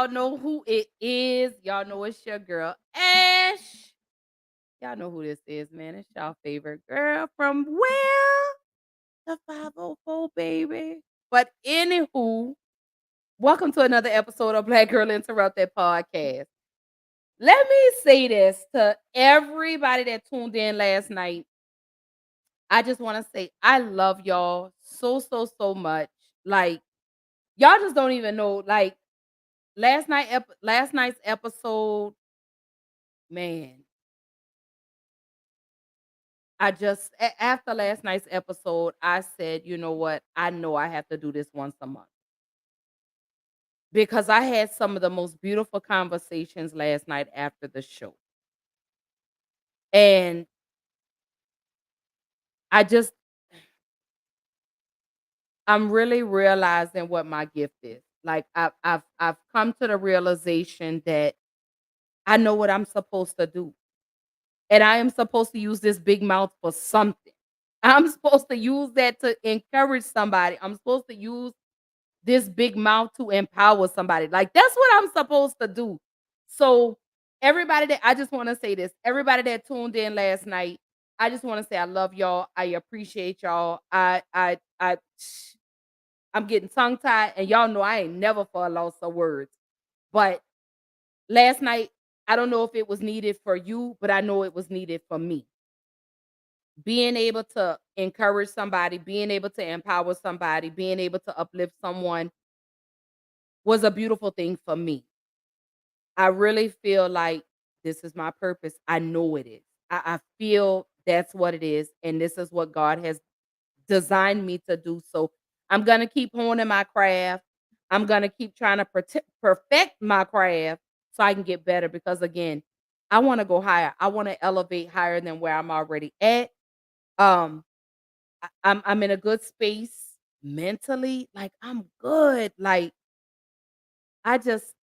y'all know who it is. Y'all know it's your girl, Ash. Y'all know who this is, man. It's y'all favorite girl from where? The 504, baby. But anywho, welcome to another episode of Black Girl Interrupted podcast. Let me say this to everybody that tuned in last night. I just want to say I love y'all so much. Like, y'all just don't even know. Like, last night's episode, man, after last night's episode, I said, "You know what? I know I have to do this once a month." Because I had some of the most beautiful conversations last night after the show. And I just I'm really realizing what my gift is. Like I've come to the realization that I know what I'm supposed to do. And I am supposed to use this big mouth for something. I'm supposed to use that to encourage somebody. I'm supposed to use this big mouth to empower somebody. Like that's what I'm supposed to do. So everybody that I just want to say this, everybody that tuned in last night, I just want to say I love y'all. I appreciate y'all. I'm getting tongue tied, and y'all know I ain't never for a loss of words. But last night, I don't know if it was needed for you, but I know it was needed for me. Being able to encourage somebody, being able to empower somebody, being able to uplift someone was a beautiful thing for me. I really feel like this is my purpose. I know it is. I feel that's what it is. And this is what God has designed me to do. So I'm going to keep honing my craft. I'm going to keep trying to perfect my craft so I can get better because, again, I want to go higher. I want to elevate higher than where I'm already at. Um, I'm in a good space mentally. Like, I'm good. Like,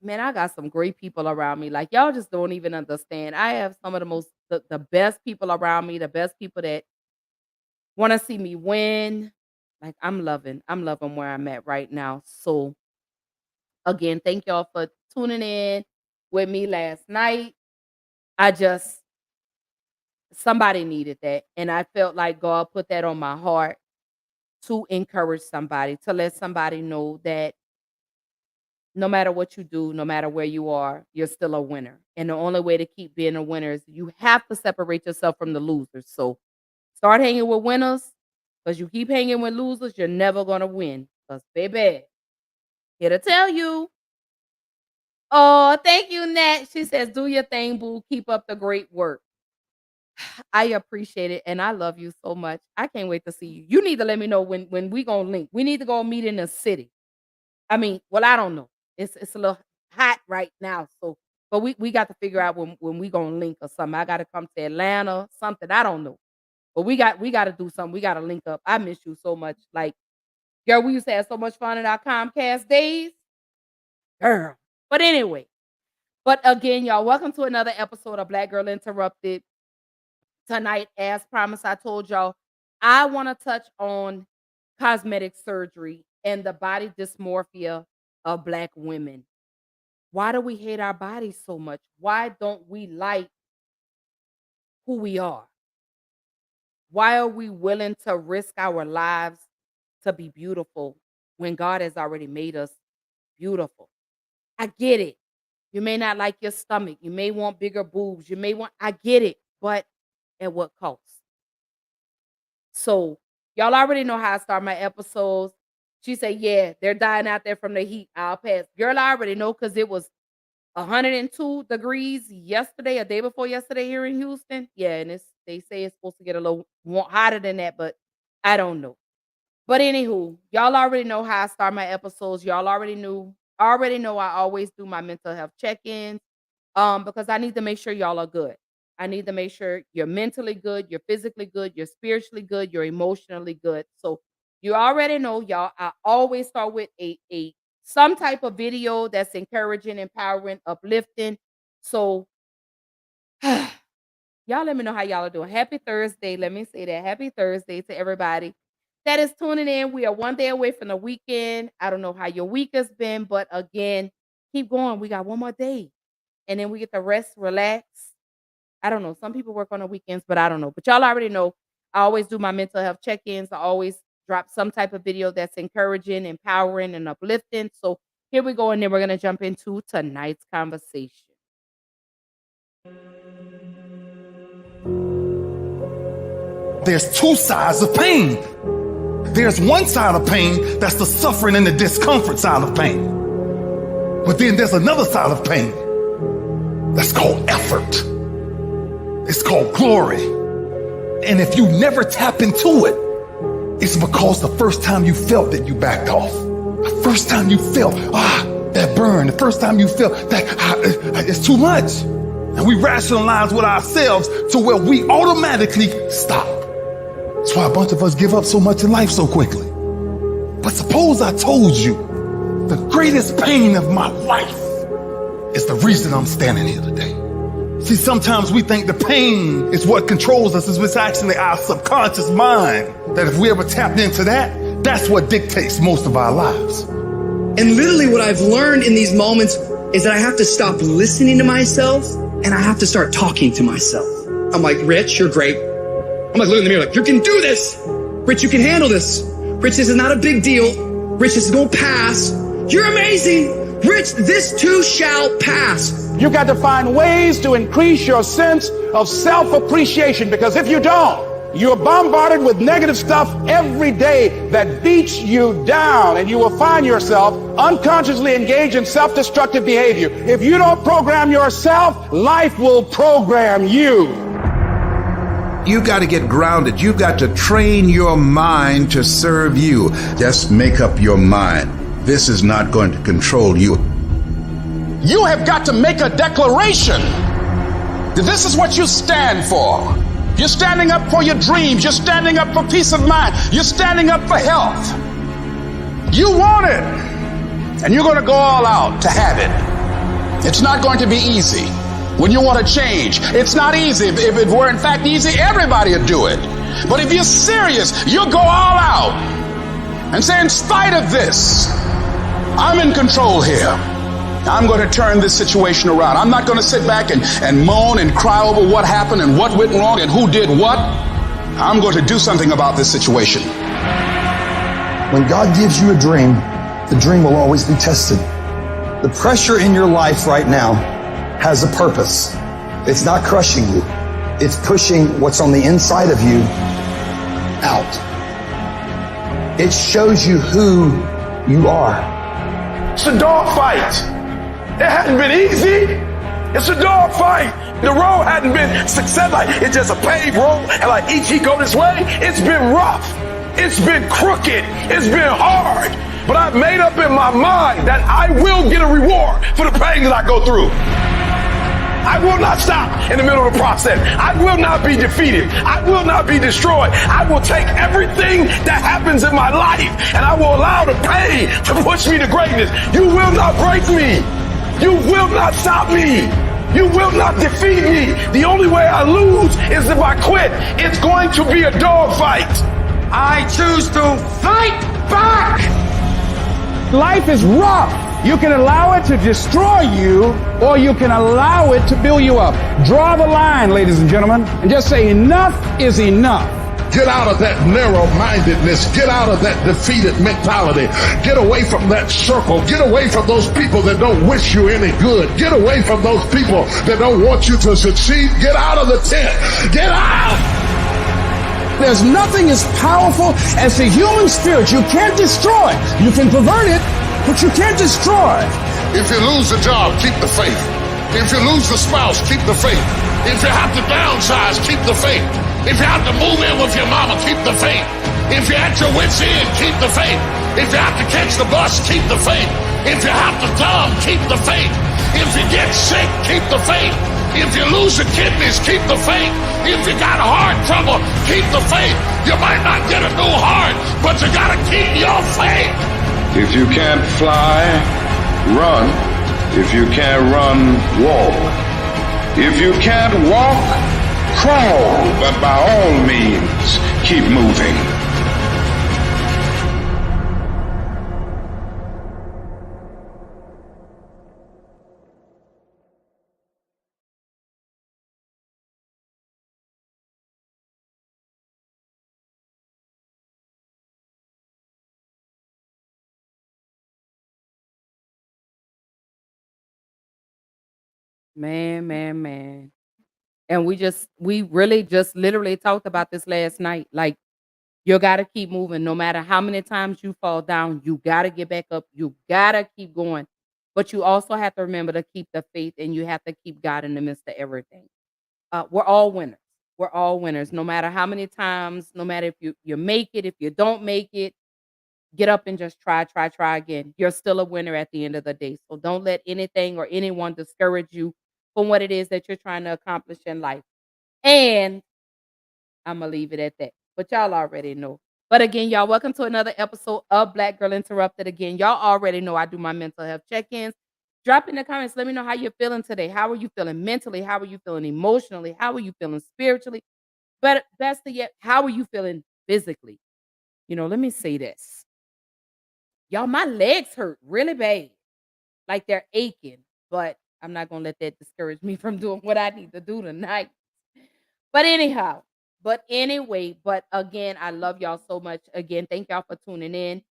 man, I got some great people around me. Like y'all just don't even understand. I have some of the best people around me, the best people that want to see me win. Like I'm loving where I'm at right now. So again, thank y'all for tuning in with me last night. I just somebody needed that. And I felt like God put that on my heart to encourage somebody, to let somebody know that no matter what you do, no matter where you are, you're still a winner. And the only way to keep being a winner is you have to separate yourself from the losers. So start hanging with winners because you keep hanging with losers, you're never going to win. Because, baby, here to tell you. Oh, thank you, Nat. She says, do your thing, boo. Keep up the great work. I appreciate it. And I love you so much. I can't wait to see you. You need to let me know when we going to link. We need to go meet in the city. I mean, well, I don't know. It's a little hot right now, so but we got to figure out when we gonna link or something. I gotta come to Atlanta, something. I don't know. But we gotta do something. We gotta link up. I miss you so much. Like, girl, we used to have so much fun in our Comcast days. Girl. But anyway, but again, y'all, welcome to another episode of Black Girl Interrupted. Tonight, as promised, I told y'all I want to touch on cosmetic surgery and the body dysmorphia of black women. Why do we hate our bodies so much? Why don't we like who we are? Why are we willing to risk our lives to be beautiful when God has already made us beautiful? I get it. You may not like your stomach. You may want bigger boobs. I get it. But at what cost? So, y'all already know how I start my episodes. She said, yeah, they're dying out there from the heat. I'll pass. Girl, I already know because it was 102 degrees yesterday, a day before yesterday here in Houston. Yeah, and they say it's supposed to get a little hotter than that, but I don't know. But anywho, y'all already know how I start my episodes. Y'all already know I always do my mental health check-ins. Because I need to make sure y'all are good. I need to make sure you're mentally good, you're physically good, you're spiritually good, you're emotionally good. So you already know, y'all. I always start with a some type of video that's encouraging, empowering, uplifting. So y'all let me know how y'all are doing. Happy Thursday. Let me say that. Happy Thursday to everybody that is tuning in. We are one day away from the weekend. I don't know how your week has been, but again, keep going. We got one more day. And then we get to rest, relax. I don't know. Some people work on the weekends, but I don't know. But y'all already know I always do my mental health check-ins. I always drop some type of video that's encouraging, empowering, and uplifting. So here we go. And then we're going to jump into tonight's conversation. There's two sides of pain. There's one side of pain that's the suffering and the discomfort side of pain. But then there's another side of pain that's called effort. It's called glory. And if you never tap into it, it's because the first time you felt that you backed off. The first time you felt, that burn. The first time you felt that it's too much. And we rationalize with ourselves to where we automatically stop. That's why a bunch of us give up so much in life so quickly. But suppose I told you the greatest pain of my life is the reason I'm standing here today. See, sometimes we think the pain is what controls us. It's actually our subconscious mind that if we ever tapped into that, that's what dictates most of our lives. And literally what I've learned in these moments is that I have to stop listening to myself and I have to start talking to myself. I'm like, Rich, you're great. I'm like, look in the mirror, like, you can do this. Rich, you can handle this. Rich, this is not a big deal. Rich, this is gonna pass. You're amazing. Rich, this too shall pass. You got to find ways to increase your sense of self-appreciation, because if you don't, you're bombarded with negative stuff every day that beats you down, and you will find yourself unconsciously engaged in self-destructive behavior. If you don't program yourself, life will program you. You got to get grounded. You've got to train your mind to serve you. Just make up your mind. This is not going to control you. You have got to make a declaration that this is what you stand for. You're standing up for your dreams. You're standing up for peace of mind. You're standing up for health. You want it, and you're going to go all out to have it. It's not going to be easy. When you want to change, it's not easy. If it were in fact easy, everybody would do it. But if you're serious, you'll go all out and say, in spite of this, I'm in control here. I'm going to turn this situation around. I'm not going to sit back and moan and cry over what happened and what went wrong and who did what. I'm going to do something about this situation. When God gives you a dream, the dream will always be tested. The pressure in your life right now has a purpose. It's not crushing you. It's pushing what's on the inside of you out. It shows you who you are. It's a dog fight. It hadn't been easy. It's a dog fight. The road hadn't been success. Like, it's just a paved road, and like each he go this way, it's been rough. It's been crooked. It's been hard. But I've made up in my mind that I will get a reward for the pain that I go through. I will not stop in the middle of the process. I will not be defeated. I will not be destroyed. I will take everything that happens in my life and I will allow the pain to push me to greatness. You will not break me. You will not stop me. You will not defeat me. The only way I lose is if I quit. It's going to be a dog fight. I choose to fight back. Life is rough. You can allow it to destroy you, or you can allow it to build you up. Draw the line, ladies and gentlemen, and just say enough is enough. Get out of that narrow-mindedness. Get out of that defeated mentality. Get away from that circle. Get away from those people that don't wish you any good. Get away from those people that don't want you to succeed. Get out of the tent. Get out! There's nothing as powerful as the human spirit. You can't destroy it. You can pervert it, but you can't destroy it. If you lose the job, keep the faith. If you lose the spouse, keep the faith. If you have to downsize, keep the faith. If you have to move in with your mama, keep the faith. If you're at your wit's end, keep the faith. If you have to catch the bus, keep the faith. If you have to thumb, keep the faith. If you get sick, keep the faith. If you lose your kidneys, keep the faith. If you got heart trouble, keep the faith. You might not get a new heart, but you gotta keep your faith. If you can't fly, run. If you can't run, walk. If you can't walk, crawl. But by all means, keep moving. Man, man, man. And we really just literally talked about this last night. Like, you gotta keep moving no matter how many times you fall down, you gotta get back up, you gotta keep going. But you also have to remember to keep the faith and you have to keep God in the midst of everything. We're all winners. We're all winners. No matter how many times, no matter if you make it, if you don't make it, get up and just try again. You're still a winner at the end of the day. So don't let anything or anyone discourage you from what it is that you're trying to accomplish in life. And Imma leave it at that. But y'all already know. But again, y'all, welcome to another episode of Black Girl Interrupted. Again, y'all already know I do my mental health check-ins. Drop in the comments. Let me know how you're feeling today. How are you feeling mentally? How are you feeling emotionally? How are you feeling spiritually? But best of yet, how are you feeling physically? Let me say this. Y'all, my legs hurt really bad. Like they're aching, but I'm not gonna let that discourage me from doing what I need to do tonight. But anyhow, but anyway, but again, I love y'all so much. Again, thank y'all for tuning in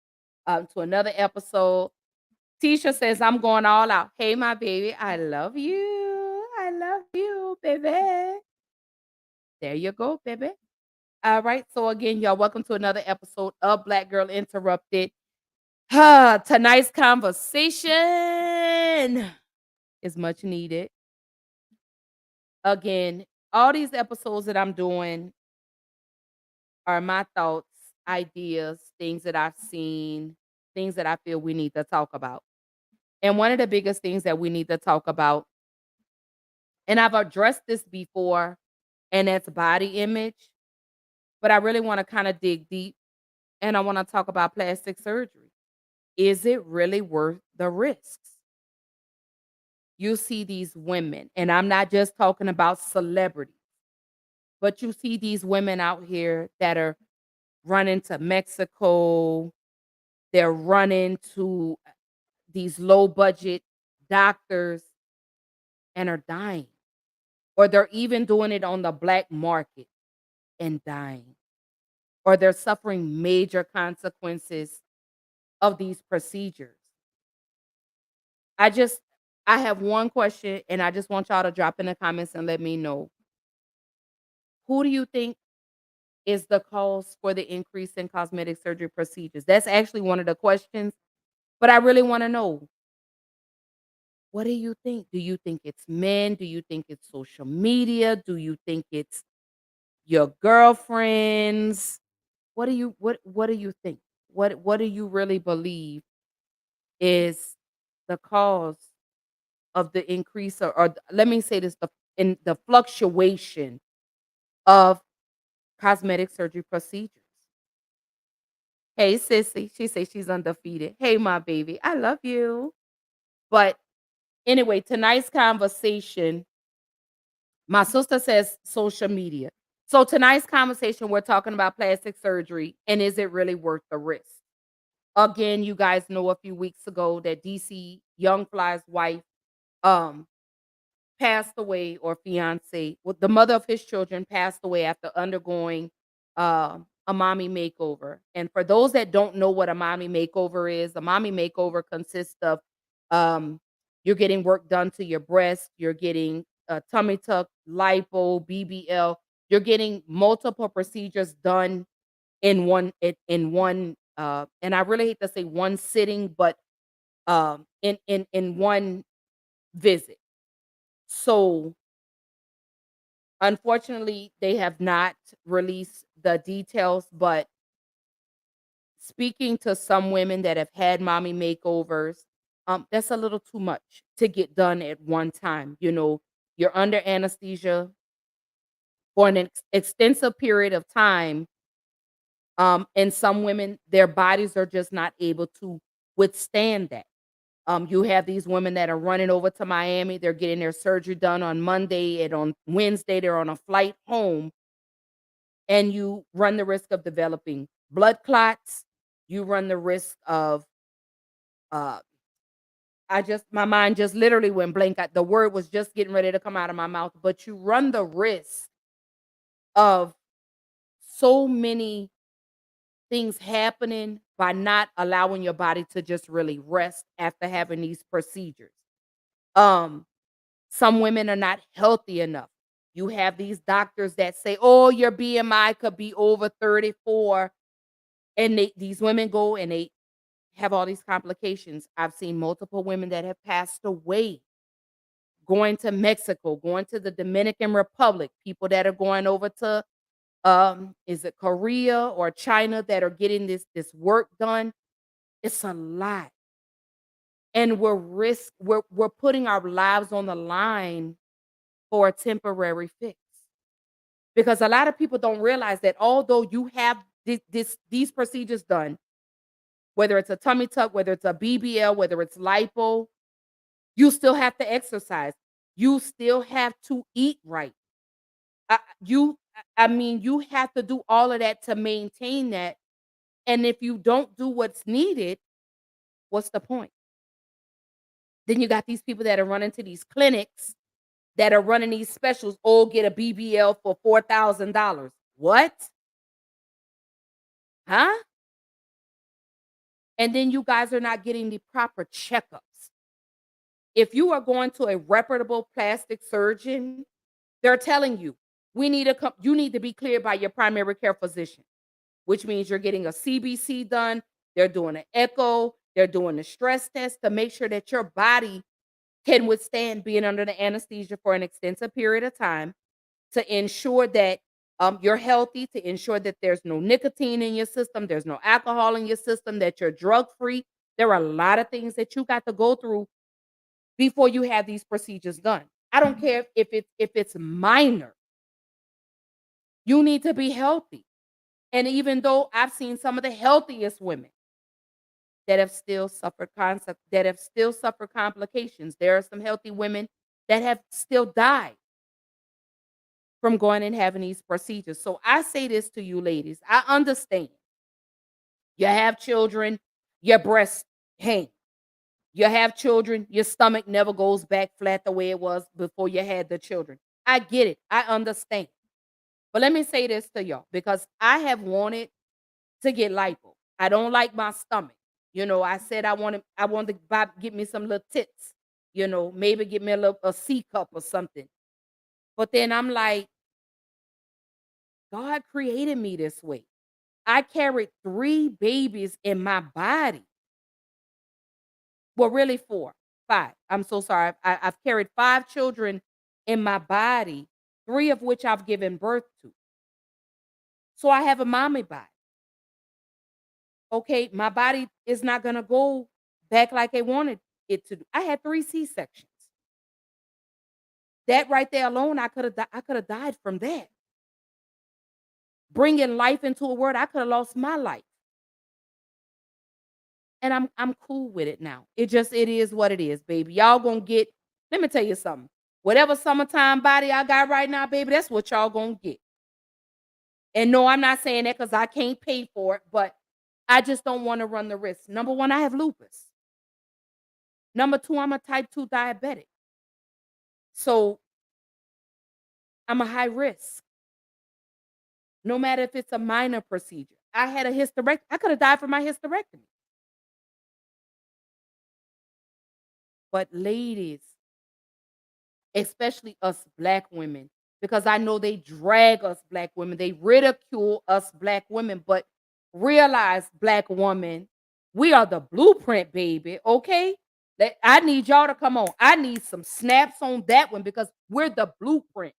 to another episode. Tisha says, I'm going all out. Hey, my baby, I love you. I love you, baby. There you go, baby. All right. So again, y'all, welcome to another episode of Black Girl Interrupted. Tonight's conversation is much needed. Again, all these episodes that I'm doing are my thoughts, ideas, things that I've seen, things that I feel we need to talk about. And one of the biggest things that we need to talk about, and I've addressed this before, and that's body image, but I really want to kind of dig deep and I want to talk about plastic surgery. Is it really worth the risks? You see these women, and I'm not just talking about celebrities, but you see these women out here that are running to Mexico, they're running to these low budget doctors and are dying, or they're even doing it on the black market and dying, or they're suffering major consequences of these procedures. I just I have one question and I just want y'all to drop in the comments and let me know. Who do you think is the cause for the increase in cosmetic surgery procedures? That's actually one of the questions, but I really want to know. What do you think? Do you think it's men? Do you think it's social media? Do you think it's your girlfriends? What do you think? What do you really believe is the cause of the increase or let me say this, the fluctuation of cosmetic surgery procedures? Hey sissy, she says she's undefeated. Hey my baby, I love you. But anyway, tonight's conversation, my sister says social media. So tonight's conversation, we're talking about plastic surgery and is it really worth the risk? Again, you guys know a few weeks ago that DC Young Fly's wife um passed away, or fiance, well, the mother of his children passed away after undergoing a mommy makeover. And for those that don't know what a mommy makeover is, a mommy makeover consists of um, you're getting work done to your breast, you're getting tummy tuck, lipo, BBL, you're getting multiple procedures done in one, and I really hate to say one sitting, but in one visit. So unfortunately, they have not released the details, but speaking to some women that have had mommy makeovers, that's a little too much to get done at one time. You're under anesthesia for an extensive period of time. And some women, their bodies are just not able to withstand that. You have these women that are running over to Miami. They're getting their surgery done on Monday, and on Wednesday, they're on a flight home. And you run the risk of developing blood clots. You run the risk of, uh, my mind just literally went blank. The word was just getting ready to come out of my mouth, but you run the risk of so many things happening by not allowing your body to just really rest after having these procedures. Um, Some women are not healthy enough. You have these doctors that say, "Oh, your BMI could be over 34," and these women go and they have all these complications. I've seen multiple women that have passed away going to Mexico, going to the Dominican Republic, people that are going over to is it Korea or China that are getting this work done. It's a lot. And we're putting our lives on the line for a temporary fix. Because a lot of people don't realize that although you have these procedures done, whether it's a tummy tuck, whether it's a BBL, whether it's lipo, you still have to exercise. You still have to eat right. I mean, you have to do all of that to maintain that. And if you don't do what's needed, what's the point? Then you got these people that are running to these clinics that are running these specials. Oh, get a BBL for $4,000. What? Huh? And then you guys are not getting the proper checkups. If you are going to a reputable plastic surgeon, they're telling you, you need to be cleared by your primary care physician, which means you're getting a CBC done. They're doing an echo. They're doing a stress test to make sure that your body can withstand being under the anesthesia for an extensive period of time, to ensure that you're healthy, to ensure that there's no nicotine in your system, there's no alcohol in your system, that you're drug free. There are a lot of things that you got to go through before you have these procedures done. I don't care if it's minor. You need to be healthy. And even though I've seen some of the healthiest women that have still suffered complications, there are some healthy women that have still died from going and having these procedures. So I say this to you ladies. I understand. You have children, your breasts hang. You have children, your stomach never goes back flat the way it was before you had the children. I get it. I understand. But let me say this to y'all, because I have wanted to get lipo. I don't like my stomach. You know, I said I wanted to get me some little tits. You know, maybe get me a C cup or something. But then I'm like, God created me this way. I carried 3 babies in my body. Well, really 4, 5. I'm so sorry. I've carried 5 children in my body, 3 of which I've given birth to. So I have a mommy body. Okay, my body is not gonna go back like I wanted it to do. I had 3 C-sections. That right there alone, I could have died from that. Bringing life into a world, I could have lost my life. And I'm cool with it now. It is what it is, baby. Y'all gonna get, let me tell you something. Whatever summertime body I got right now, baby, that's what y'all gonna get. And no, I'm not saying that because I can't pay for it, but I just don't want to run the risk. Number 1, I have lupus. Number 2, I'm a type 2 diabetic. So I'm a high risk. No matter if it's a minor procedure. I had a hysterectomy. I could have died from my hysterectomy. But ladies, especially us Black women, because I know they drag us Black women, they ridicule us Black women, but realize, Black woman, we are the blueprint, baby, okay? I need y'all to come on. I need some snaps on that one because we're the blueprint.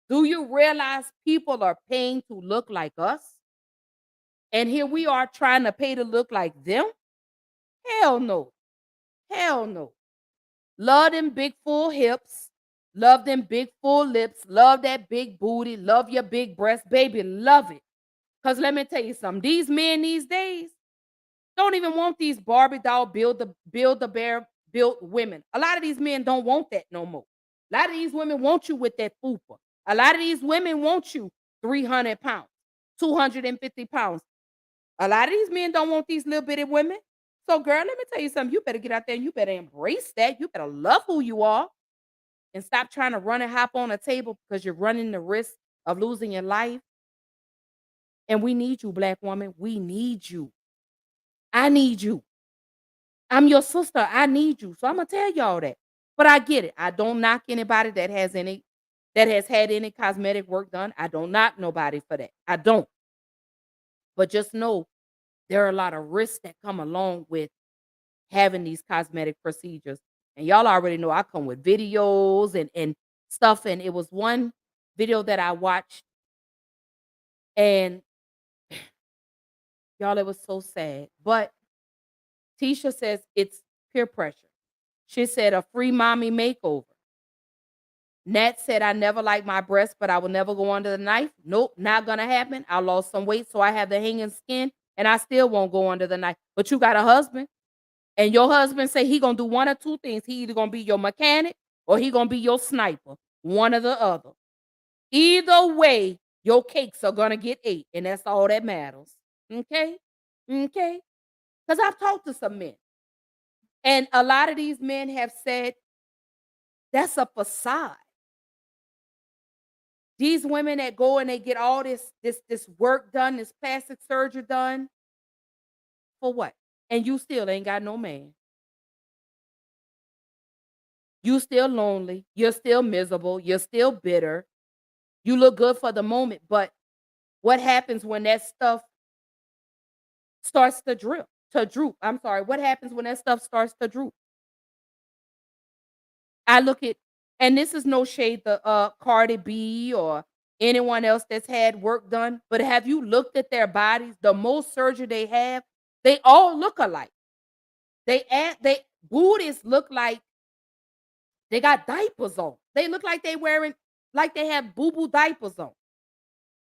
Do you realize people are paying to look like us? And here we are trying to pay to look like them? Hell no. Hell no. Love them big full hips. Love them big full lips. Love that big booty. Love your big breast. Baby, love it. Because let me tell you something. These men these days don't even want these Barbie doll build the bear built women. A lot of these men don't want that no more. A lot of these women want you with that fupa. A lot of these women want you 300 pounds, 250 pounds. A lot of these men don't want these little bitty women. So, girl, let me tell you something. You better get out there and you better embrace that. You better love who you are and stop trying to run and hop on a table because you're running the risk of losing your life. And we need you, Black woman. We need you. I need you. I'm your sister. I need you. So I'm going to tell y'all that. But I get it. I don't knock anybody that has had any cosmetic work done. I don't knock nobody for that. I don't. But just know there are a lot of risks that come along with having these cosmetic procedures. And y'all already know I come with videos and stuff. And it was one video that I watched, and y'all, it was so sad. But Tisha says it's peer pressure. She said a free mommy makeover. Nat said, I never liked my breasts, but I will never go under the knife. Nope, not gonna happen. I lost some weight, so I have the hanging skin, and I still won't go under the knife. But you got a husband, and your husband say he gonna do one or two things. He either gonna be your mechanic or he gonna be your sniper. One or the other. Either way, your cakes are gonna get ate, and that's all that matters. Okay? Okay? Because I've talked to some men, and a lot of these men have said that's a facade. These women that go and they get all this work done, this plastic surgery done, for what? And you still ain't got no man. You still lonely. You're still miserable. You're still bitter. You look good for the moment, but what happens when that stuff starts to droop? I'm sorry. What happens when that stuff starts to droop? I look at, and this is no shade to Cardi B or anyone else that's had work done, but have you looked at their bodies? The most surgery they have, they all look alike. They booties look like they got diapers on. They look like they wearing, like they have boo-boo diapers on.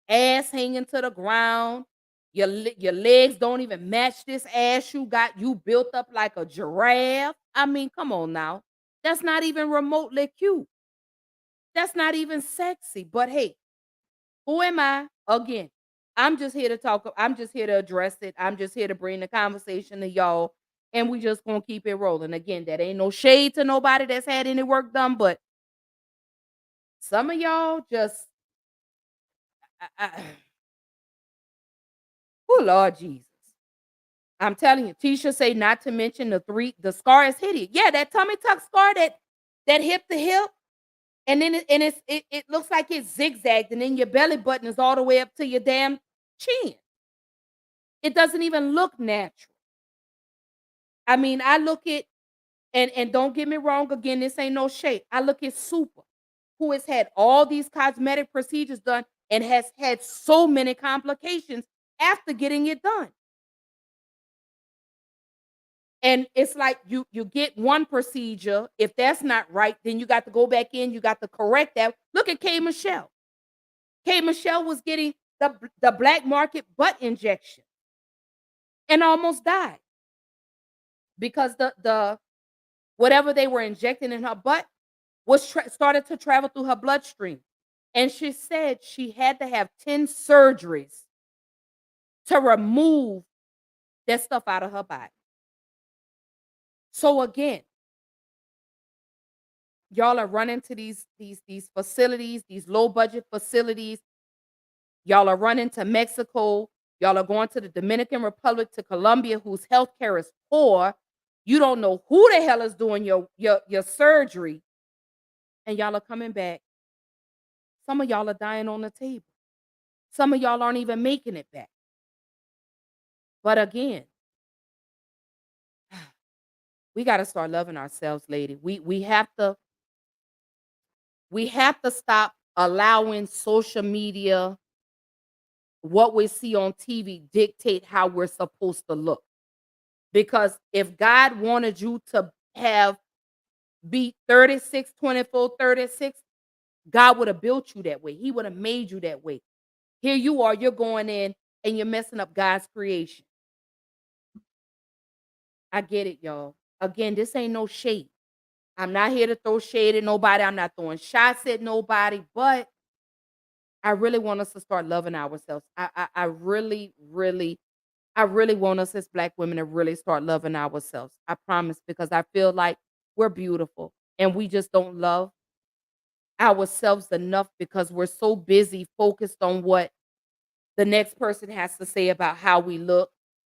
Ass hanging to the ground. Your legs don't even match this ass you got. You built up like a giraffe. I mean, come on now. That's not even remotely cute. That's not even sexy. But hey, who am I? Again, I'm just here to talk. I'm just here to address it. I'm just here to bring the conversation to y'all. And we just gonna keep it rolling. Again, that ain't no shade to nobody that's had any work done, but some of y'all just oh Lord Jesus. I'm telling you, Tisha say not to mention the scar is hideous. Yeah, that tummy tuck scar, that hip to hip, and then it looks like it's zigzagged, and then your belly button is all the way up to your damn chin. It doesn't even look natural. I mean, I look at, and don't get me wrong, again, this ain't no shade. I look at Super, who has had all these cosmetic procedures done and has had so many complications after getting it done. And it's like you get one procedure. If that's not right, then you got to go back in. You got to correct that. Look at K. Michelle. K. Michelle was getting the black market butt injection and almost died because the whatever they were injecting in her butt was started to travel through her bloodstream. And she said she had to have 10 surgeries to remove that stuff out of her body. So again, y'all are running to these facilities, these low budget facilities. Y'all are running to Mexico. Y'all are going to the Dominican Republic, to Colombia, whose healthcare is poor. You don't know who the hell is doing your surgery, and y'all are coming back. Some of y'all are dying on the table. Some of y'all aren't even making it back. But again, we got to start loving ourselves, lady. We have to stop allowing social media, what we see on TV, dictate how we're supposed to look. Because if God wanted you to be 36, 24, 36, God would have built you that way. He would have made you that way. Here you are, you're going in and you're messing up God's creation. I get it, y'all. Again, this ain't no shade. I'm not here to throw shade at nobody. I'm not throwing shots at nobody, but I really want us to start loving ourselves. I really want us as Black women to really start loving ourselves. I promise, because I feel like we're beautiful and we just don't love ourselves enough because we're so busy focused on what the next person has to say about how we look,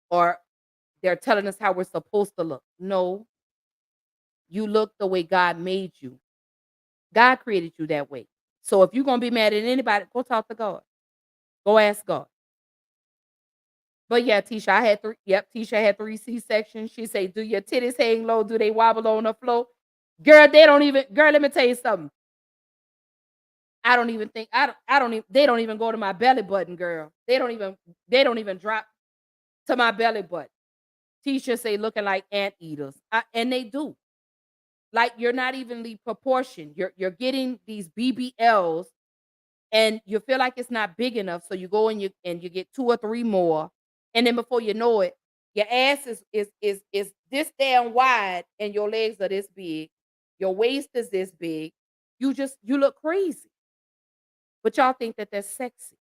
or they're telling us how we're supposed to look. No, You look the way God made you. God created you that way. So if you're gonna be mad at anybody, go talk to God. Go ask God. But yeah, Tisha, I had 3. Yep, Tisha had 3 C-sections. She say, "Do your titties hang low? Do they wobble on the floor?" Girl, they don't even. Girl, let me tell you something. I don't even think. I don't even. They don't even go to my belly button, girl. They don't even. They don't even drop to my belly button. Tisha say looking like anteaters, and they do. Like you're not evenly proportioned. You're getting these BBLs, and you feel like it's not big enough, so you go and you get 2 or 3 more, and then before you know it, your ass is this damn wide, and your legs are this big, your waist is this big. You look crazy, but y'all think that that's sexy.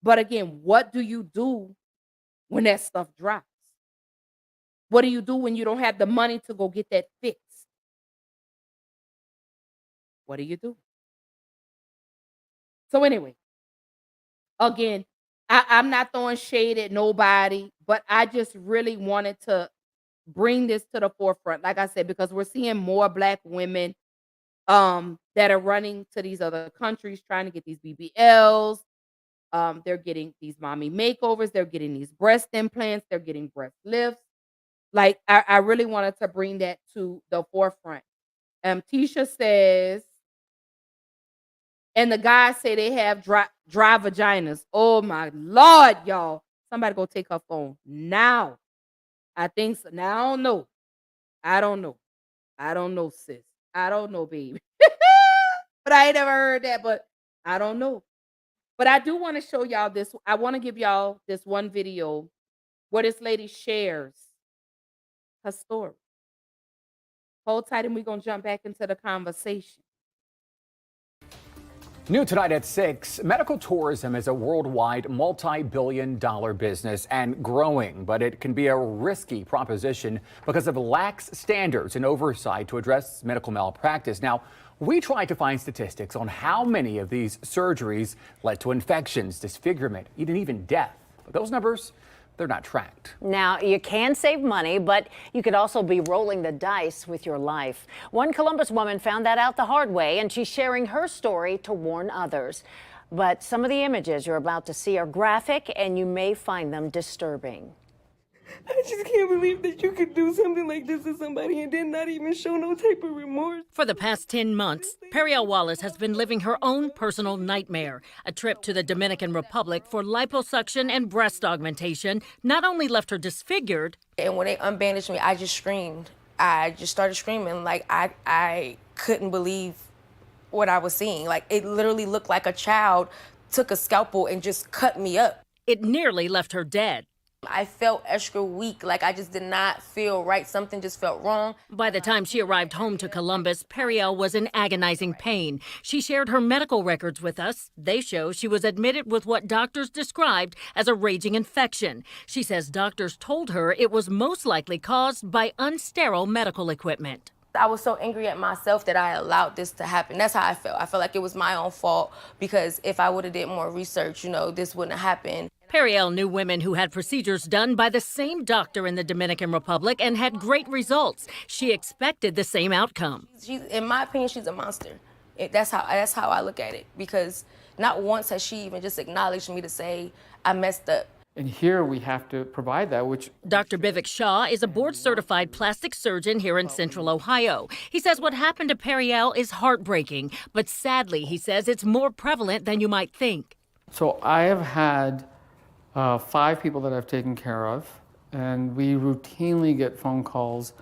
But again, what do you do when that stuff drops? What do you do when you don't have the money to go get that fixed? What do you do? So anyway, again, I'm not throwing shade at nobody, but I just really wanted to bring this to the forefront, like I said, because we're seeing more Black women that are running to these other countries trying to get these BBLs. They're getting these mommy makeovers, they're getting these breast implants, they're getting breast lifts. Like I really wanted to bring that to the forefront. Tisha says, and the guys say they have dry vaginas. Oh my Lord, y'all. Somebody go take her phone now. I think so. Now I don't know. I don't know. I don't know, sis. I don't know, baby. But I ain't never heard that, but I don't know. But I do want to show y'all this. I want to give y'all this one video where this lady shares her story. Hold tight and we're going to jump back into the conversation. New tonight at 6, medical tourism is a worldwide multi-billion-dollar business and growing, but it can be a risky proposition because of lax standards and oversight to address medical malpractice. Now, we tried to find statistics on how many of these surgeries led to infections, disfigurement, even death. But those numbers, they're not tracked. Now, you can save money, but you could also be rolling the dice with your life. One Columbus woman found that out the hard way, and she's sharing her story to warn others. But some of the images you're about to see are graphic, and you may find them disturbing. I just can't believe that you could do something like this to somebody and then not even show no type of remorse. For the past 10 months, Periel Wallace has been living her own personal nightmare. A trip to the Dominican Republic for liposuction and breast augmentation not only left her disfigured. And when they unbandaged me, I just screamed. I just started screaming. Like, I couldn't believe what I was seeing. Like, it literally looked like a child took a scalpel and just cut me up. It nearly left her dead. I felt extra weak, like I just did not feel right. Something just felt wrong. By the time she arrived home to Columbus, Periel was in agonizing pain. She shared her medical records with us. They show she was admitted with what doctors described as a raging infection. She says doctors told her it was most likely caused by unsterile medical equipment. I was so angry at myself that I allowed this to happen. That's how I felt. I felt like it was my own fault because if I would have did more research, this wouldn't have happened. Periel knew women who had procedures done by the same doctor in the Dominican Republic and had great results. She expected the same outcome. In my opinion, she's a monster. That's how I look at it, because not once has she even just acknowledged me to say I messed up. And here we have to provide that, which... Dr. Vivek Shah is a board-certified plastic surgeon here in Central Ohio. He says what happened to Periel is heartbreaking, but sadly, he says it's more prevalent than you might think. So I have had 5 people that I've taken care of, and we routinely get phone calls,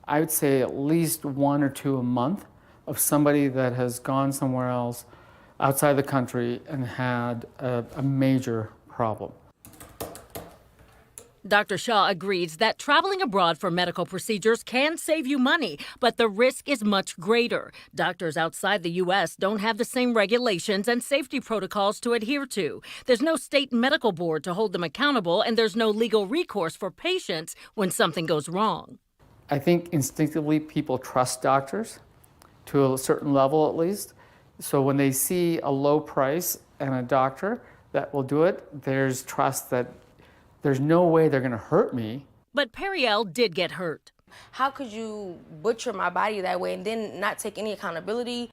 I would say at least 1 or 2 a month, of somebody that has gone somewhere else outside the country and had a major problem. Dr. Shah agrees that traveling abroad for medical procedures can save you money, but the risk is much greater. Doctors outside the U.S. don't have the same regulations and safety protocols to adhere to. There's no state medical board to hold them accountable, and there's no legal recourse for patients when something goes wrong. I think instinctively people trust doctors, to a certain level at least. So when they see a low price and a doctor that will do it, there's trust that there's no way they're going to hurt me. But Periel did get hurt. How could you butcher my body that way and then not take any accountability?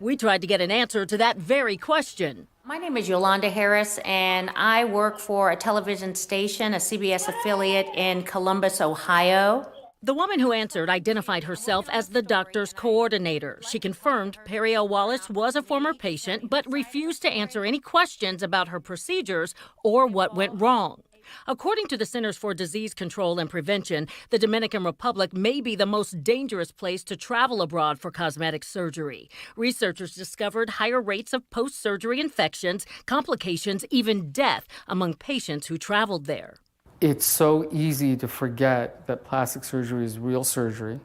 We tried to get an answer to that very question. My name is Yolanda Harris, and I work for a television station, a CBS affiliate in Columbus, Ohio. The woman who answered identified herself as the doctor's coordinator. She confirmed Periel Wallace was a former patient, but refused to answer any questions about her procedures or what went wrong. According to the Centers for Disease Control and Prevention, the Dominican Republic may be the most dangerous place to travel abroad for cosmetic surgery. Researchers discovered higher rates of post-surgery infections, complications, even death among patients who traveled there. It's so easy to forget that plastic surgery is real surgery,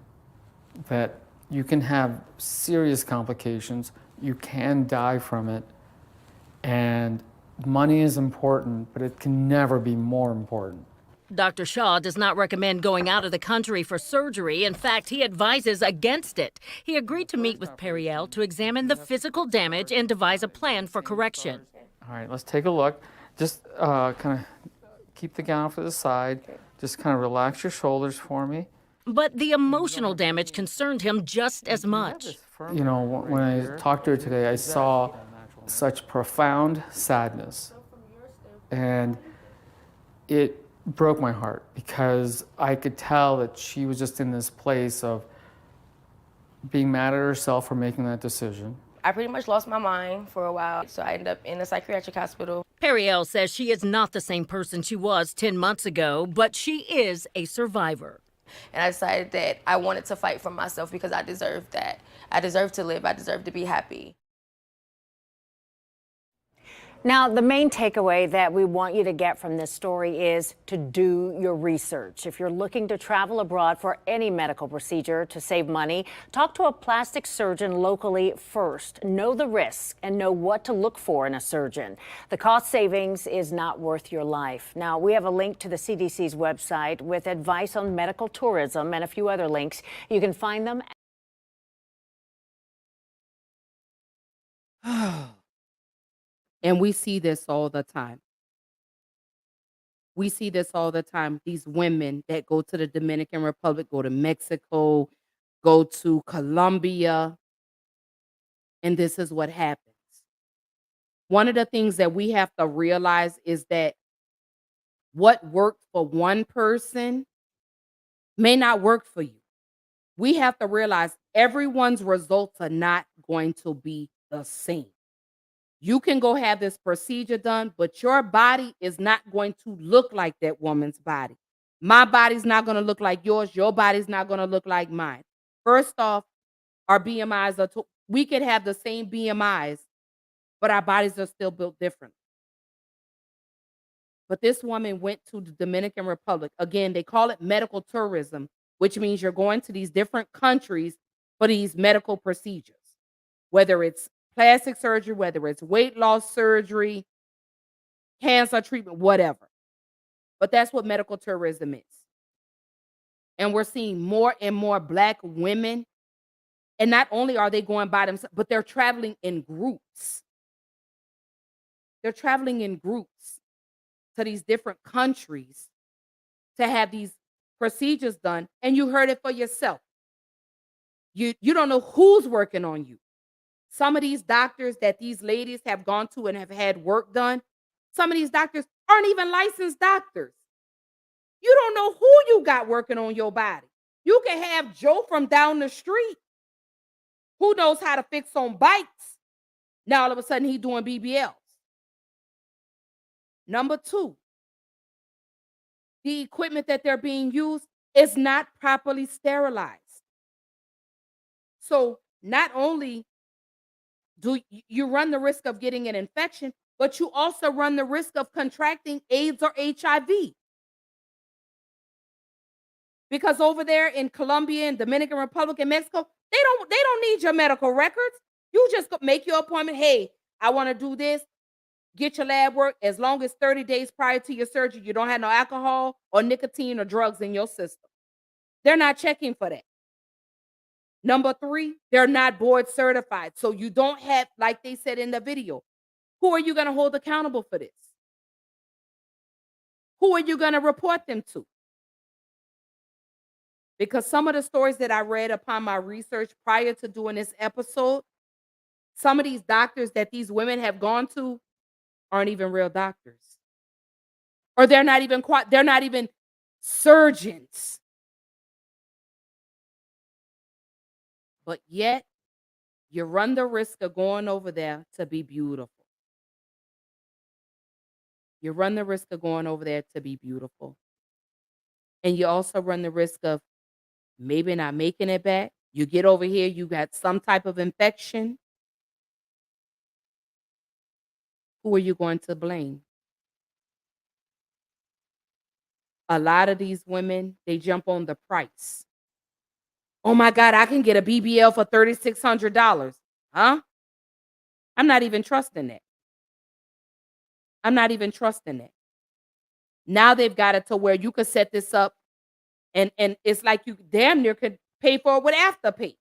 that you can have serious complications, you can die from it, and money is important, but it can never be more important. Dr. Shaw does not recommend going out of the country for surgery. In fact, he advises against it. He agreed to meet with Periel to examine the physical damage and devise a plan for correction. All right, let's take a look. Just kind of keep the gown off to the side. Just kind of relax your shoulders for me. But the emotional damage concerned him just as much. You know, when I talked to her today, I saw such profound sadness. And it broke my heart because I could tell that she was just in this place of being mad at herself for making that decision. I pretty much lost my mind for a while, so I ended up in a psychiatric hospital. Periel says she is not the same person she was 10 months ago, but she is a survivor. And I decided that I wanted to fight for myself because I deserved that. I deserve to live. I deserve to be happy. Now, the main takeaway that we want you to get from this story is to do your research. If you're looking to travel abroad for any medical procedure to save money, talk to a plastic surgeon locally first. Know the risks and know what to look for in a surgeon. The cost savings is not worth your life. Now, we have a link to the CDC's website with advice on medical tourism and a few other links. You can find them. And we see this all the time. We see this all the time. These women that go to the Dominican Republic, go to Mexico, go to Colombia, and this is what happens. One of the things that we have to realize is that what worked for one person may not work for you. We have to realize everyone's results are not going to be the same. You can go have this procedure done, but your body is not going to look like that woman's body. My body's not going to look like yours. Your body's not going to look like mine. First off, our BMIs are, we could have the same BMIs, but our bodies are still built different. But this woman went to the Dominican Republic. Again, they call it medical tourism, which means you're going to these different countries for these medical procedures, whether it's plastic surgery, whether it's weight loss surgery, cancer treatment, whatever. But that's what medical tourism is. And we're seeing more and more Black women. And not only are they going by themselves, but they're traveling in groups. They're traveling in groups to these different countries to have these procedures done. And you heard it for yourself. You don't know who's working on you. Some of these doctors that these ladies have gone to and have had work done, some of these doctors aren't even licensed doctors. You don't know who you got working on your body. You can have Joe from down the street who knows how to fix on bikes. Now all of a sudden he's doing BBLs. Number two, the equipment that they're being used is not properly sterilized. So not only do you run the risk of getting an infection, but you also run the risk of contracting AIDS or HIV. Because over there in Colombia and Dominican Republic and Mexico, they don't need your medical records. You just make your appointment. Hey, I want to do this. Get your lab work. As long as 30 days prior to your surgery, you don't have no alcohol or nicotine or drugs in your system. They're not checking for that. Number three, they're not board certified. So you don't have, like they said in the video, who are you going to hold accountable for this? Who are you going to report them to? Because some of the stories that I read upon my research prior to doing this episode, some of these doctors that these women have gone to aren't even real doctors. Or they're not even surgeons. But yet, you run the risk of going over there to be beautiful. You run the risk of going over there to be beautiful. And you also run the risk of maybe not making it back. You get over here, you got some type of infection. Who are you going to blame? A lot of these women, they jump on the price. Oh my God, I can get a BBL for $3,600. Huh? I'm not even trusting that. I'm not even trusting that. Now they've got it to where you could set this up and it's like you damn near could pay for it with Afterpay.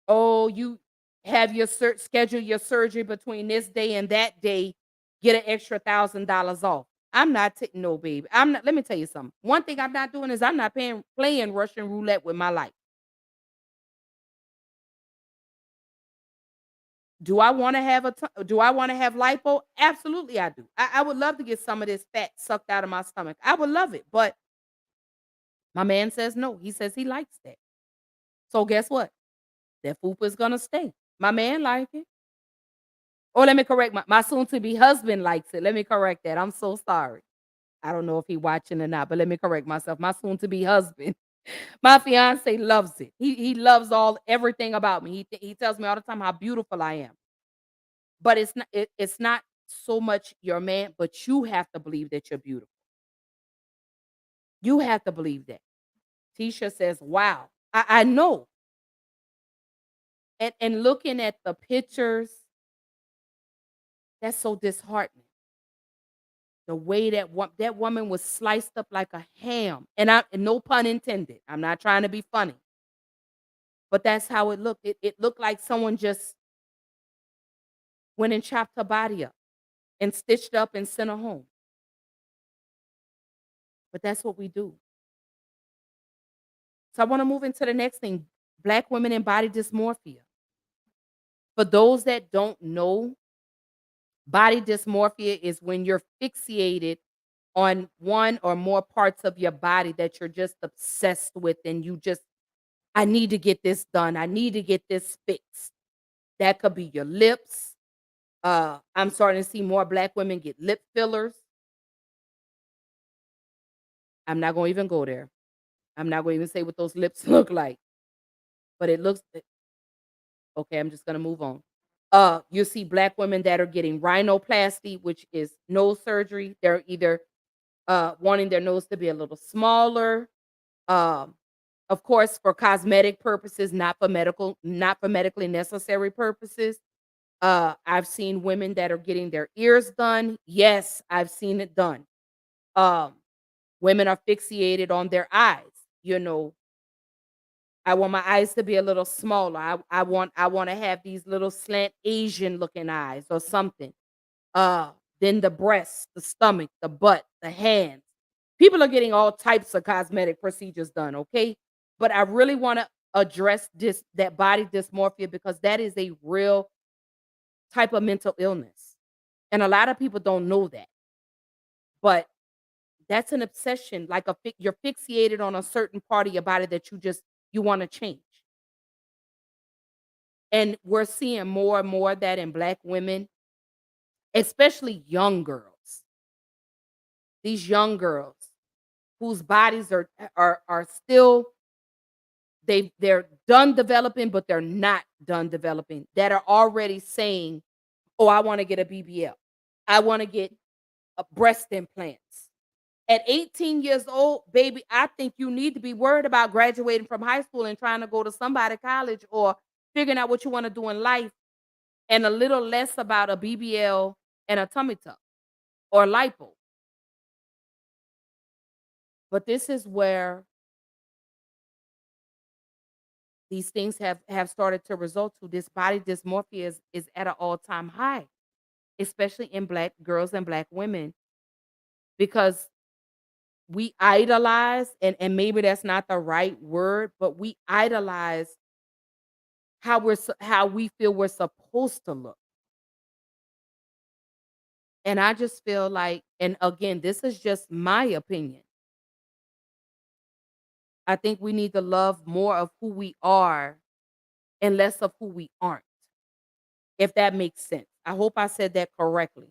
Oh, you have your schedule your surgery between this day and that day, get an extra $1,000 off. I'm not no baby. I'm not. Let me tell you something. One thing I'm not doing is I'm not playing Russian roulette with my life. Do I want to have do I want to have lipo? Absolutely, I do. I would love to get some of this fat sucked out of my stomach. I would love it, but my man says no. He says he likes that. So guess what? That fupa is gonna stay. My man like it. Or let me correct my soon-to-be husband likes it. Let me correct that. I'm so sorry. I don't know if he watching or not, but let me correct myself. My soon-to-be husband, my fiance loves it. He loves everything about me. He tells me all the time how beautiful I am. But it's not so much your man, but you have to believe that you're beautiful. You have to believe that. Tisha says, "Wow, I know." And looking at the pictures, that's so disheartening. The way that woman was sliced up like a ham, and no pun intended. I'm not trying to be funny, but that's how it looked. It looked like someone just went and chopped her body up and stitched up and sent her home. But that's what we do. So I want to move into the next thing: Black women and body dysmorphia. For those that don't know, body dysmorphia is when you're fixated on one or more parts of your body that you're just obsessed with, and I need to get this done. I need to get this fixed. That could be your lips. I'm starting to see more Black women get lip fillers. I'm not going to even go there. I'm not going to even say what those lips look like. But it looks okay. I'm just going to move on. You see Black women that are getting rhinoplasty, which is nose surgery. They're either wanting their nose to be a little smaller. Of course, for cosmetic purposes, not for medically necessary purposes. I've seen women that are getting their ears done. Yes, I've seen it done. Women are fixated on their eyes. I want my eyes to be a little smaller. I want to have these little slant Asian looking eyes or something. Then the breasts, the stomach, the butt, the hands. People are getting all types of cosmetic procedures done, okay? But I really want to address that body dysmorphia because that is a real type of mental illness. And a lot of people don't know that. But that's an obsession, like you're fixated on a certain part of your body that you want to change. And we're seeing more and more of that in Black women, especially young girls. These young girls whose bodies are still they're done developing, but they're not done developing, that are already saying, "Oh, I want to get a BBL. I want to get breast implants." At 18 years old, baby, I think you need to be worried about graduating from high school and trying to go to somebody college or figuring out what you want to do in life, and a little less about a BBL and a tummy tuck or lipo. But this is where these things have started to result to. This body dysmorphia is at an all-time high, especially in Black girls and Black women, because we idolize, and maybe that's not the right word, but we idolize how we feel we're supposed to look. And I just feel like, and again, this is just my opinion. I think we need to love more of who we are and less of who we aren't, if that makes sense. I hope I said that correctly.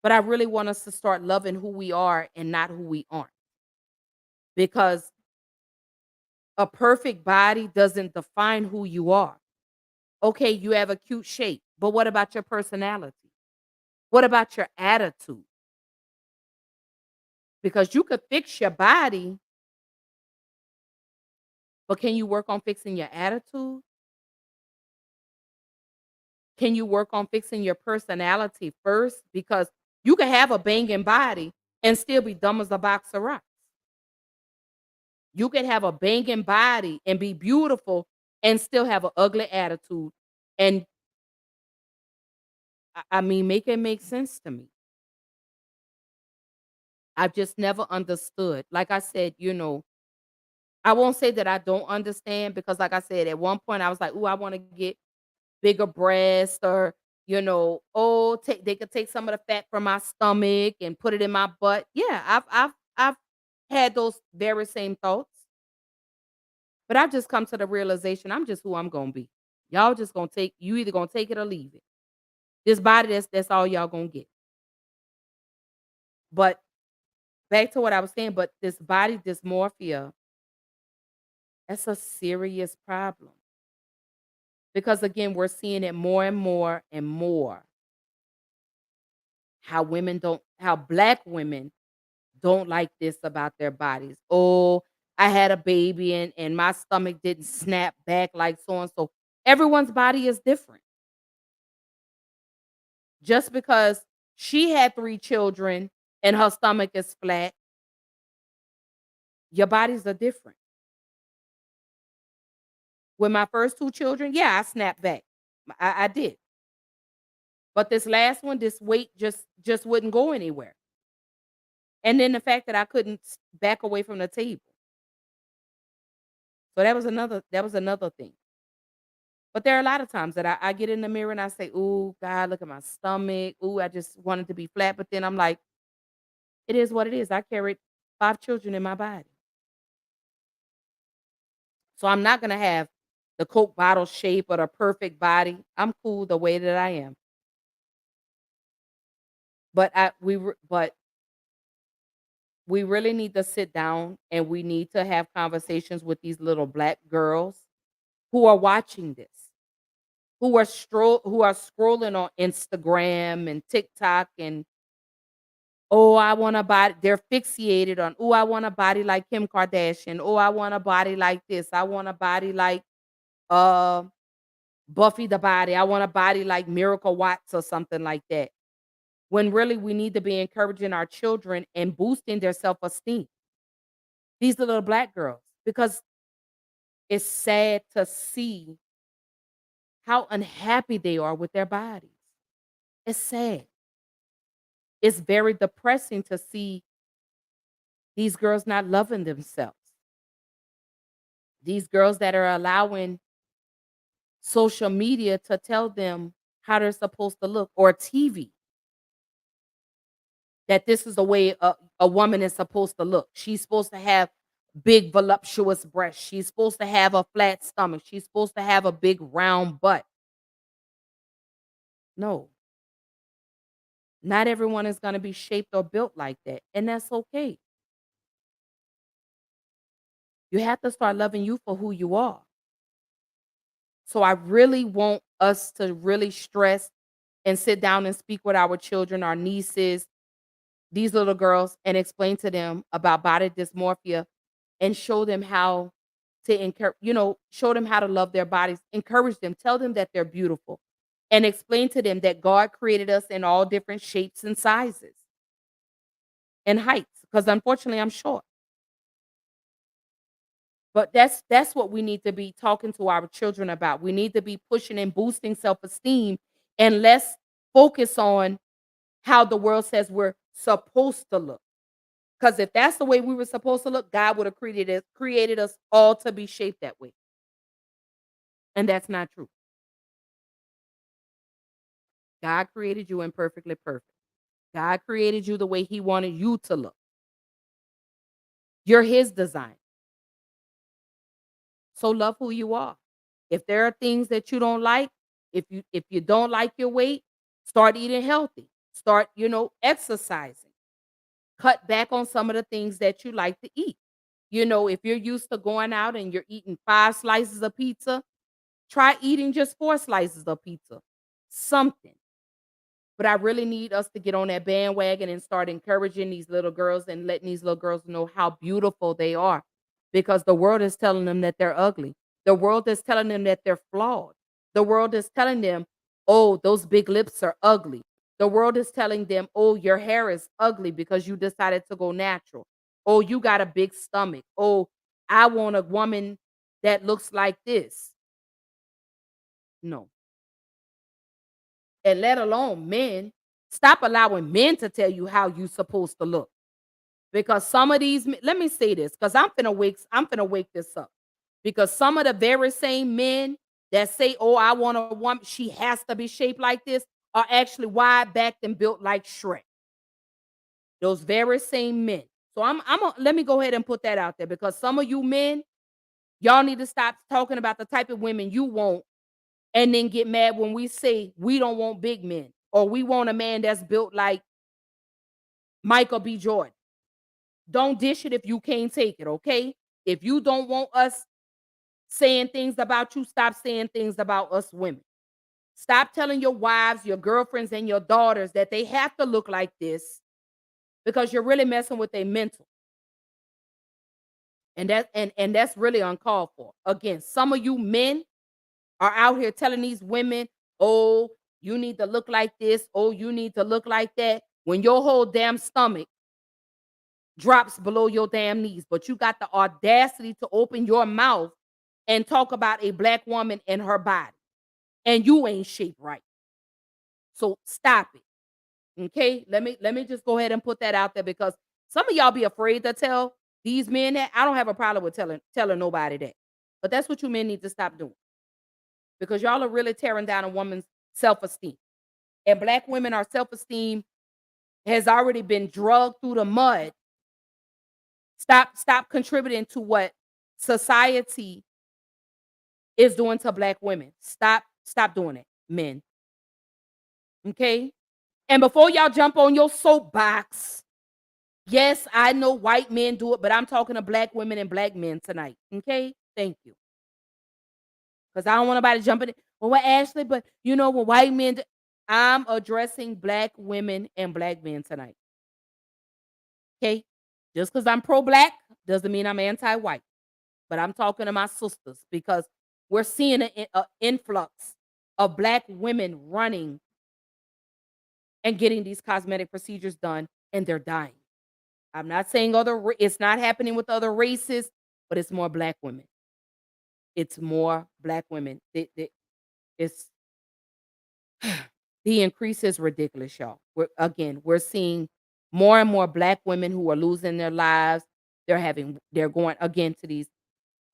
But I really want us to start loving who we are and not who we aren't. Because a perfect body doesn't define who you are. Okay, you have a cute shape, but what about your personality? What about your attitude? Because you could fix your body, but can you work on fixing your attitude? Can you work on fixing your personality first? Because you can have a banging body and still be dumb as a box of rocks. You could have a banging body and be beautiful and still have an ugly attitude. And I mean, make it make sense to me. I've just never understood. Like I said, I won't say that I don't understand because, like I said, at one point I was like, "Ooh, I want to get bigger breasts," or "Oh, they could take some of the fat from my stomach and put it in my butt." Yeah, I've had those very same thoughts, but I've just come to the realization I'm just who I'm gonna be. Y'all just gonna take you either gonna take it or leave it. This body, that's all y'all gonna get. But back to what I was saying, but this body dysmorphia, that's a serious problem. Because again, we're seeing it more and more and more. How black women don't like this about their bodies. Oh, I had a baby and my stomach didn't snap back like so and so. Everyone's body is different. Just because she had 3 children and her stomach is flat, your bodies are different. With my first 2 children, yeah, I snapped back. I did. But this last one, this weight just wouldn't go anywhere. And then the fact that I couldn't back away from the table. So that was another thing. But there are a lot of times that I get in the mirror and I say, "Ooh, God, look at my stomach. Ooh, I just wanted to be flat." But then I'm like, it is what it is. I carried 5 children in my body. So I'm not gonna have the Coke bottle shape or the perfect body. I'm cool the way that I am. But we really need to sit down and we need to have conversations with these little black girls who are watching this, who are scrolling on Instagram and TikTok and, "Oh, I want a body." They're fixated on, "Oh, I want a body like Kim Kardashian. Oh, I want a body like this. I want a body like uh Buffy the Body. I want a body like Miracle Watts," or something like that. When really we need to be encouraging our children and boosting their self-esteem. These are little black girls, because it's sad to see how unhappy they are with their bodies. It's sad. It's very depressing to see these girls not loving themselves. These girls that are allowing social media to tell them how they're supposed to look, or TV, that this is the way a woman is supposed to look. She's supposed to have big voluptuous breasts. She's supposed to have a flat stomach. She's supposed to have a big round butt. No, not everyone is going to be shaped or built like that, and that's okay. You have to start loving you for who you are. So I really want us to really stress and sit down and speak with our children, our nieces, these little girls, and explain to them about body dysmorphia and show them how to show them how to love their bodies, encourage them, tell them that they're beautiful, and explain to them that God created us in all different shapes and sizes and heights, because unfortunately I'm short. But that's what we need to be talking to our children about. We need to be pushing and boosting self-esteem, and less focus on how the world says we're supposed to look. Because if that's the way we were supposed to look, God would have created us all to be shaped that way. And that's not true. God created you imperfectly perfect. God created you the way he wanted you to look. You're his design. So love who you are. If there are things that you don't like, if you don't like your weight, start eating healthy. Start, exercising. Cut back on some of the things that you like to eat. If you're used to going out and you're eating 5 slices of pizza, try eating just 4 slices of pizza. Something. But I really need us to get on that bandwagon and start encouraging these little girls and letting these little girls know how beautiful they are, because the world is telling them that they're ugly. The world is telling them that they're flawed. The world is telling them, oh, those big lips are ugly. The world is telling them, oh, your hair is ugly because you decided to go natural. Oh, you got a big stomach. Oh, I want a woman that looks like this. No. And let alone men. Stop allowing men to tell you how you supposed to look. Because some of these, let me say this, because I'm finna wake this up. Because some of the very same men that say, oh, I want a woman, she has to be shaped like this, are actually wide backed and built like Shrek. Those very same men. So let me go ahead and put that out there, because some of you men, y'all need to stop talking about the type of women you want and then get mad when we say we don't want big men, or we want a man that's built like Michael B. Jordan. Don't dish it if you can't take it, okay? If you don't want us saying things about you, stop saying things about us women. Stop telling your wives, your girlfriends, and your daughters that they have to look like this, because you're really messing with their mental. And that's really uncalled for. Again, some of you men are out here telling these women, oh, you need to look like this, oh, you need to look like that, when your whole damn stomach drops below your damn knees. But you got the audacity to open your mouth and talk about a black woman and her body, and you ain't shaped right. So stop it. Okay? Let me just go ahead and put that out there, because some of y'all be afraid to tell these men that. I don't have a problem with telling nobody that. But that's what you men need to stop doing, because y'all are really tearing down a woman's self-esteem. And black women, our self-esteem has already been drugged through the mud. Stop contributing to what society is doing to black women. Stop doing it, men. Okay? And before y'all jump on your soapbox, yes, I know white men do it, but I'm talking to black women and black men tonight. Okay? Thank you. Because I don't want nobody jumping in. Well, Ashley, but when white men I'm addressing black women and black men tonight. Okay? Just because I'm pro-black doesn't mean I'm anti-white. But I'm talking to my sisters, because we're seeing an influx of black women running and getting these cosmetic procedures done, and they're dying. I'm not saying it's not happening with other races, but it's more black women. It's more black women. It's the increase is ridiculous, y'all. We're seeing more and more black women who are losing their lives. They're going again to these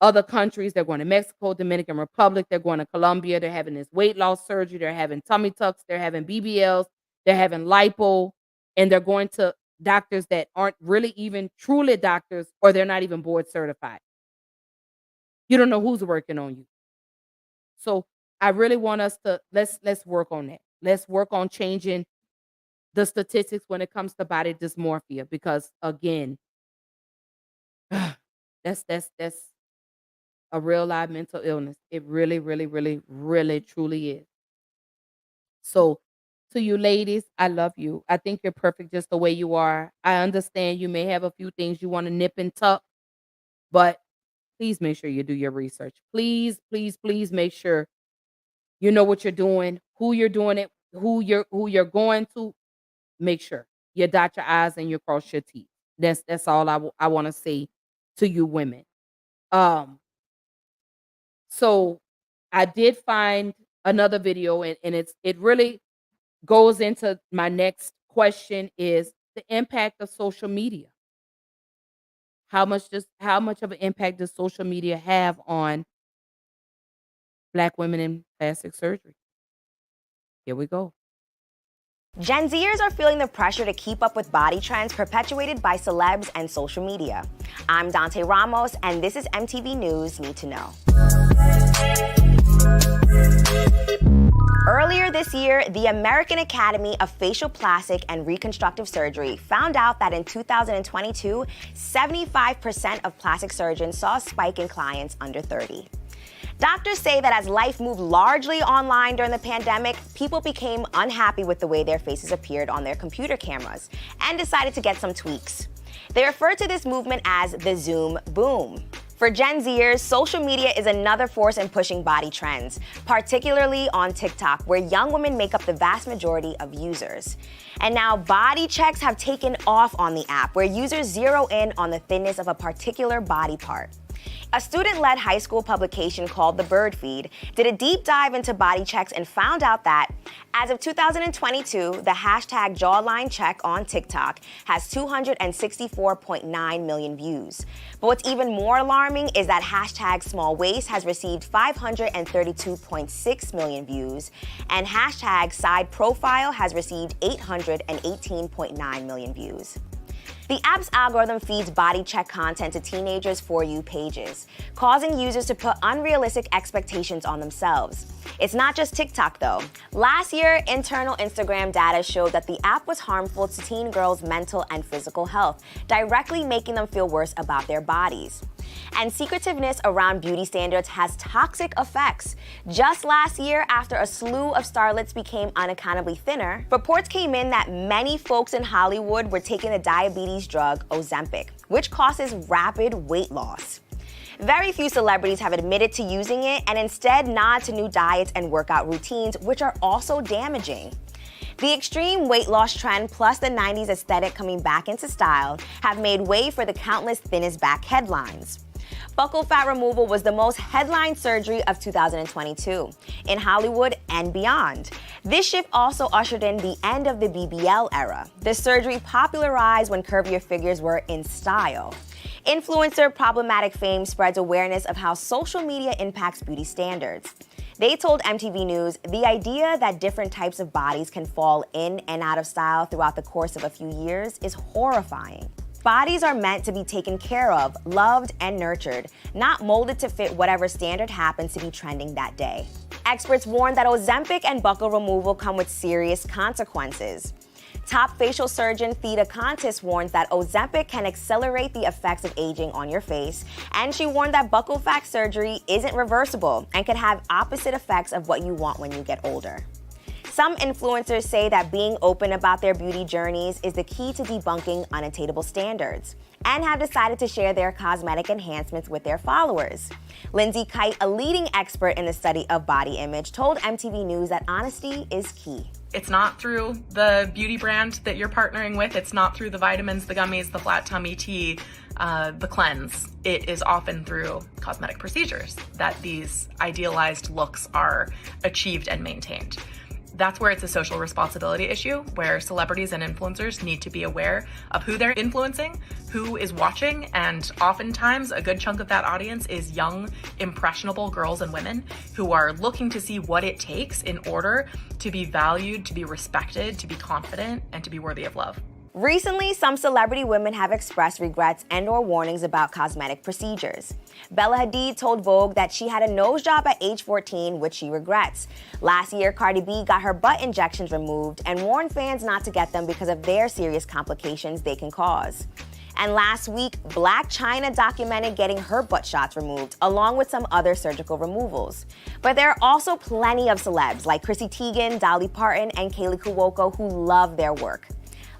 other countries. They're going to Mexico, Dominican Republic. They're going to Colombia. They're having this weight loss surgery. They're having tummy tucks. They're having BBLs. They're having lipo. And they're going to doctors that aren't really even truly doctors, or they're not even board certified. You don't know who's working on you. So I really want us to let's work on that. Let's work on changing the statistics when it comes to body dysmorphia, because again, that's a real live mental illness. It really, really, really, really, truly is. So to you ladies, I love you. I think you're perfect just the way you are. I understand you may have a few things you want to nip and tuck, but please make sure you do your research. Please, please, please make sure you know what you're doing, who you're doing it, who you're going to. Make sure you dot your I's and you cross your T's. That's all I want to say to you women. So I did find another video, and it really goes into my next question, is the impact of social media. how much of an impact does social media have on Black women in plastic surgery? Here we go. Gen Zers are feeling the pressure to keep up with body trends perpetuated by celebs and social media. I'm Dante Ramos, and this is MTV News Need to Know. Earlier this year, the American Academy of Facial Plastic and Reconstructive Surgery found out that in 2022, 75% of plastic surgeons saw a spike in clients under 30. Doctors say that as life moved largely online during the pandemic, people became unhappy with the way their faces appeared on their computer cameras and decided to get some tweaks. They refer to this movement as the Zoom boom. For Gen Zers, social media is another force in pushing body trends, particularly on TikTok, where young women make up the vast majority of users. And now body checks have taken off on the app, where users zero in on the thinness of a particular body part. A student-led high school publication called The Bird Feed did a deep dive into body checks and found out that, as of 2022, the hashtag jawline check on TikTok has 264.9 million views. But what's even more alarming is that hashtag small waist has received 532.6 million views, and hashtag side profile has received 818.9 million views. The app's algorithm feeds body check content to teenagers' For You pages, causing users to put unrealistic expectations on themselves. It's not just TikTok, though. Last year, internal Instagram data showed that the app was harmful to teen girls' mental and physical health, directly making them feel worse about their bodies. And secretiveness around beauty standards has toxic effects. Just last year, after a slew of starlets became unaccountably thinner, reports came in that many folks in Hollywood were taking the diabetes drug Ozempic, which causes rapid weight loss. Very few celebrities have admitted to using it and instead nod to new diets and workout routines, which are also damaging. The extreme weight loss trend plus the 90s aesthetic coming back into style have made way for the countless thinnest back headlines. Buccal fat removal was the most headlined surgery of 2022 in Hollywood and beyond. This shift also ushered in the end of the BBL era. This surgery popularized when curvier figures were in style. Influencer Problematic Fame spreads awareness of how social media impacts beauty standards. They told MTV News the idea that different types of bodies can fall in and out of style throughout the course of a few years is horrifying. Bodies are meant to be taken care of, loved, and nurtured, not molded to fit whatever standard happens to be trending that day. Experts warn that Ozempic and buccal removal come with serious consequences. Top facial surgeon Theda Contis warns that Ozempic can accelerate the effects of aging on your face, and she warned that buccal fat surgery isn't reversible and can have opposite effects of what you want when you get older. Some influencers say that being open about their beauty journeys is the key to debunking unattainable standards, and have decided to share their cosmetic enhancements with their followers. Lindsay Kite, a leading expert in the study of body image, told MTV News that honesty is key. It's not through the beauty brand that you're partnering with. It's not through the vitamins, the gummies, the flat tummy tea, the cleanse. It is often through cosmetic procedures that these idealized looks are achieved and maintained. That's where it's a social responsibility issue, where celebrities and influencers need to be aware of who they're influencing, who is watching, and oftentimes a good chunk of that audience is young, impressionable girls and women who are looking to see what it takes in order to be valued, to be respected, to be confident, and to be worthy of love. Recently, some celebrity women have expressed regrets and/or warnings about cosmetic procedures. Bella Hadid told Vogue that she had a nose job at age 14, which she regrets. Last year, Cardi B got her butt injections removed and warned fans not to get them because of their serious complications they can cause. And last week, Blac Chyna documented getting her butt shots removed, along with some other surgical removals. But there are also plenty of celebs like Chrissy Teigen, Dolly Parton, and Kaylee Cuoco who love their work.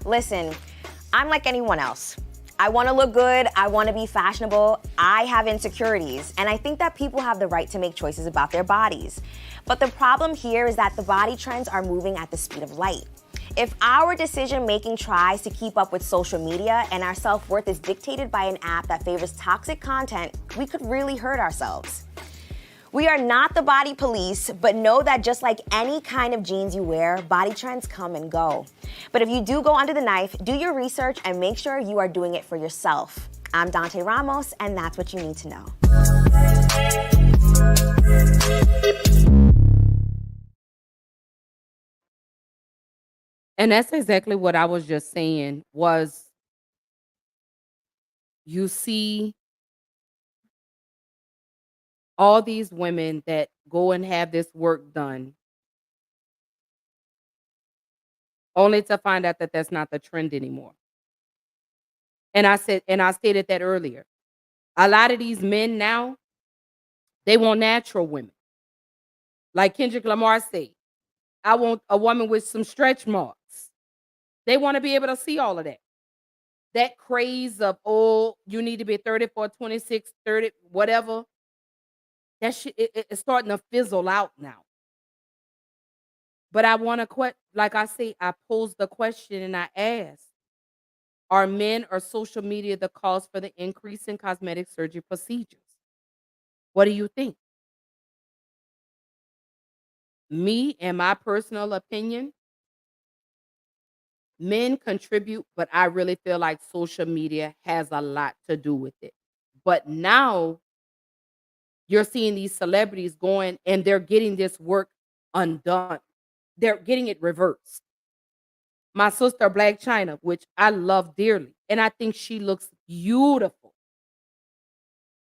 Listen, I'm like anyone else. I want to look good, I want to be fashionable, I have insecurities, and I think that people have the right to make choices about their bodies. But the problem here is that the body trends are moving at the speed of light. If our decision-making tries to keep up with social media and our self-worth is dictated by an app that favors toxic content, we could really hurt ourselves. We are not the body police, but know that just like any kind of jeans you wear, body trends come and go. But if you do go under the knife, do your research and make sure you are doing it for yourself. I'm Dante Ramos, and that's what you need to know. And that's exactly what I was just saying was you see all these women that go and have this work done only to find out that that's not the trend anymore. And I stated that earlier. A lot of these men now, they want natural women. Like Kendrick Lamar said, I want a woman with some stretch marks. They want to be able to see all of that. That craze of, oh, you need to be 34, 26, 30, whatever. That shit, it's starting to fizzle out now. But I want to, like I say, I posed the question and I asked, are men or social media the cause for the increase in cosmetic surgery procedures? What do you think? Me and my personal opinion, men contribute, but I really feel like social media has a lot to do with it. But now you're seeing these celebrities going and they're getting this work undone. They're getting it reversed. My sister, Black China, which I love dearly, and I think she looks beautiful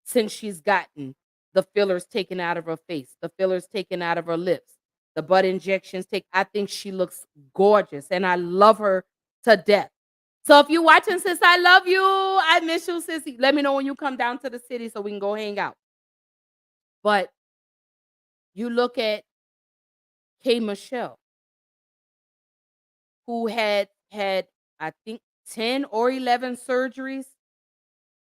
since she's gotten the fillers taken out of her face, the fillers taken out of her lips, the butt injections taken. I think she looks gorgeous, and I love her to death. So if you're watching, sis, I love you. I miss you, sissy. Let me know when you come down to the city so we can go hang out. But you look at K. Michelle, who had I think 10 or 11 surgeries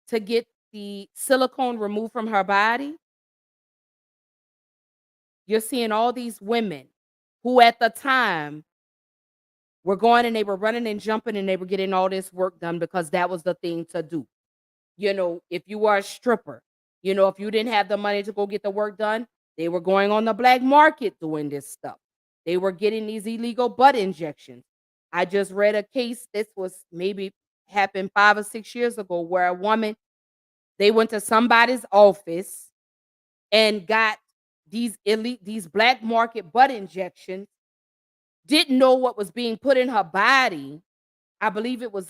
to get the silicone removed from her body. You're seeing all these women who at the time were going and they were running and jumping and they were getting all this work done because that was the thing to do. You know, if you were a stripper, you know, if you didn't have the money to go get the work done, they were going on the black market doing this stuff. They were getting these illegal butt injections. I just read a case, this was maybe happened 5 or 6 years ago, where a woman, they went to somebody's office and got these black market butt injections, didn't know what was being put in her body. I believe it was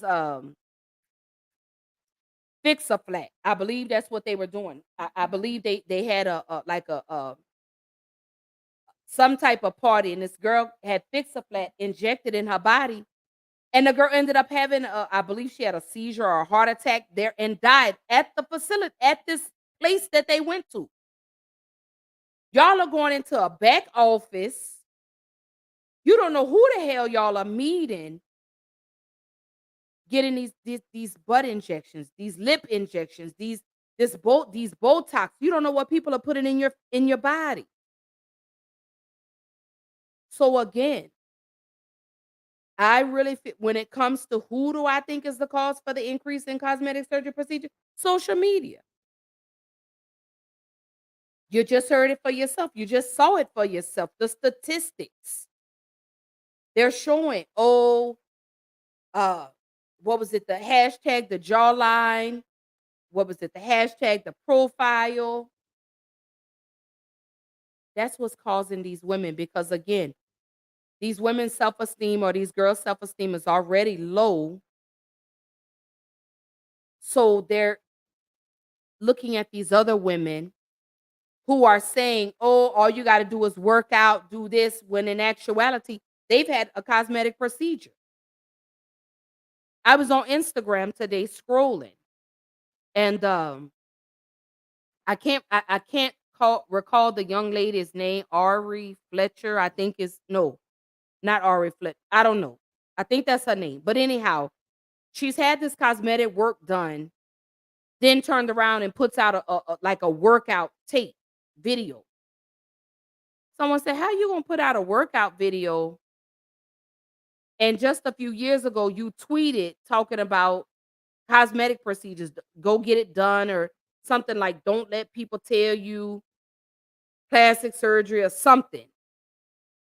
Fix-a-Flat. I believe that's what they were doing. I believe they had a some type of party, and this girl had Fix-a-Flat injected in her body, and the girl ended up having I believe she had a seizure or a heart attack there and died at the facility, at this place that they went to. Y'all are going into a back office. You don't know who the hell y'all are meeting, getting these butt injections, these lip injections, these Botox. You don't know what people are putting in your body. So again, I really feel when it comes to who do I think is the cause for the increase in cosmetic surgery procedure? Social media. You just heard it for yourself. You just saw it for yourself. The statistics. They're showing, what was it? The hashtag, the jawline. What was it? The hashtag, the profile. That's what's causing these women, because again, these women's self-esteem or these girls' self-esteem is already low. So they're looking at these other women who are saying, oh, all you got to do is work out, do this, when in actuality, they've had a cosmetic procedure. I was on Instagram today scrolling, and I can't recall the young lady's name. Ari Fletcher, I think is no, not Ari Fletcher. I don't know. I think that's her name. But anyhow, she's had this cosmetic work done, then turned around and puts out a workout tape video. Someone said, how you gonna put out a workout video? And just a few years ago, you tweeted talking about cosmetic procedures, go get it done, or something like, don't let people tell you plastic surgery or something.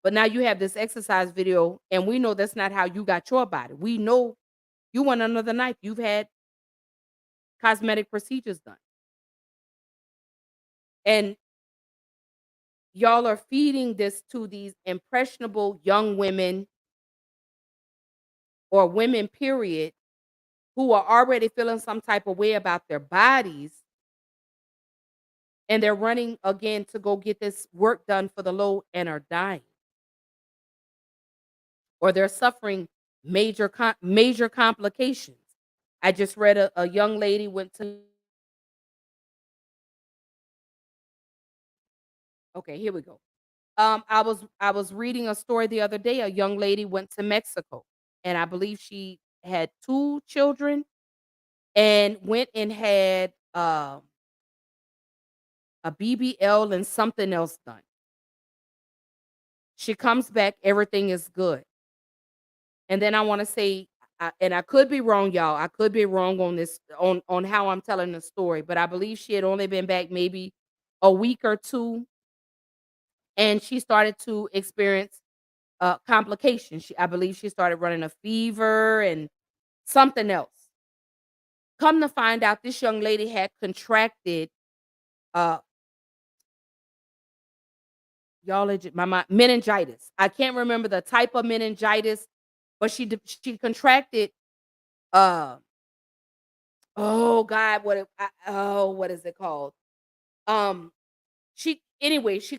But now you have this exercise video, and we know that's not how you got your body. We know you went under the knife. You've had cosmetic procedures done. And y'all are feeding this to these impressionable young women or women, period, who are already feeling some type of way about their bodies. And they're running again to go get this work done for the low and are dying. Or they're suffering major complications. I just read a young lady went to Okay, here we go. I was reading a story the other day. A young lady went to Mexico, and I believe she had 2 children and went and had a BBL and something else done. She comes back, everything is good. And then I want to say, and I could be wrong, y'all. I could be wrong on this, on how I'm telling the story, but I believe she had only been back maybe a week or 2, and she started to experience complications. I believe she started running a fever and something else. Come to find out, this young lady had contracted, uh, y'all, meningitis. I can't remember the type of meningitis, but she contracted. Uh, oh God, what is it called? She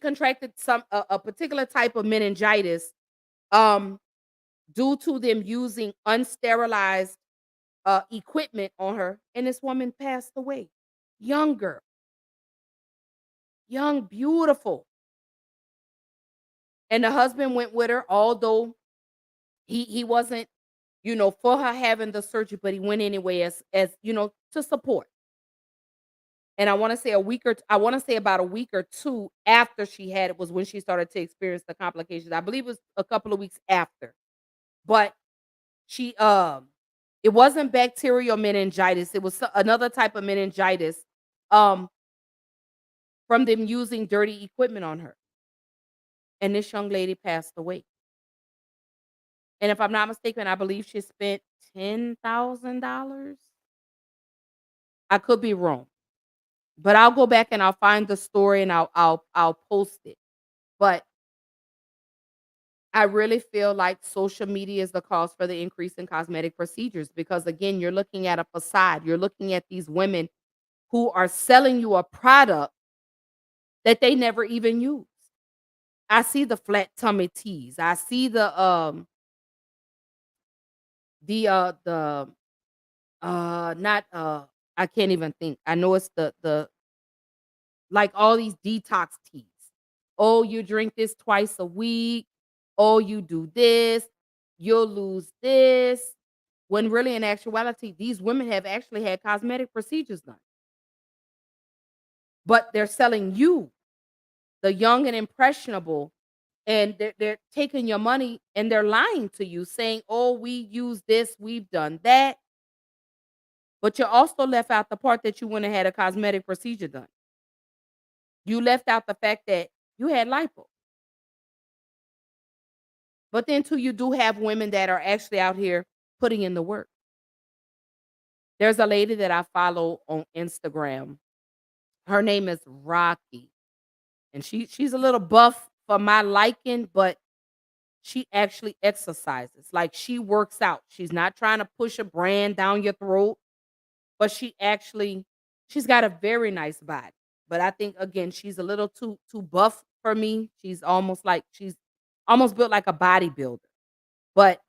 contracted a particular type of meningitis, um, due to them using unsterilized equipment on her, and this woman passed away. Young girl, young, beautiful. And the husband went with her, although he wasn't, for her having the surgery, but he went anyway as to support. And I want to say about a week or 2 after she had it was when she started to experience the complications. I believe it was a couple of weeks after. But she it wasn't bacterial meningitis. It was another type of meningitis um from them using dirty equipment on her. And this young lady passed away. And if I'm not mistaken, I believe she spent $10,000. I could be wrong. But I'll go back and I'll find the story and I'll post it. But I really feel like social media is the cause for the increase in cosmetic procedures because again, you're looking at a facade. You're looking at these women who are selling you a product that they never even use. I see the flat tummy tees. I see the not I can't even think. I know it's the like all these detox teas. Oh, you drink this twice a week. Oh, you do this, you'll lose this. When really in actuality, these women have actually had cosmetic procedures done. But they're selling you, the young and impressionable, and they're taking your money and they're lying to you, saying, oh, we use this, we've done that. But you also left out the part that you went and had a cosmetic procedure done. You left out the fact that you had lipo. But then too, you do have women that are actually out here putting in the work. There's a lady that I follow on Instagram. Her name is Rocky. And she's a little buff for my liking, but she actually exercises. Like she works out. She's not trying to push a brand down your throat, but she's got a very nice body. But I think again, she's a little too buff for me. She's almost built like a bodybuilder. But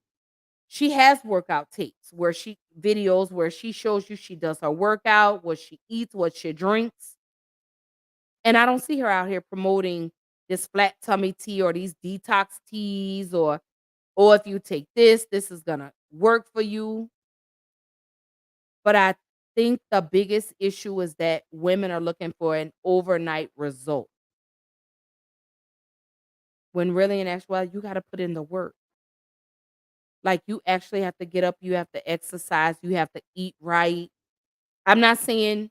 she has workout tapes videos where she shows you she does her workout, what she eats, what she drinks. And I don't see her out here promoting this flat tummy tea or these detox teas or if you take this is gonna work for you. But I think the biggest issue is that women are looking for an overnight result. When really in actuality, you got to put in the work. Like you actually have to get up, you have to exercise, you have to eat right. I'm not saying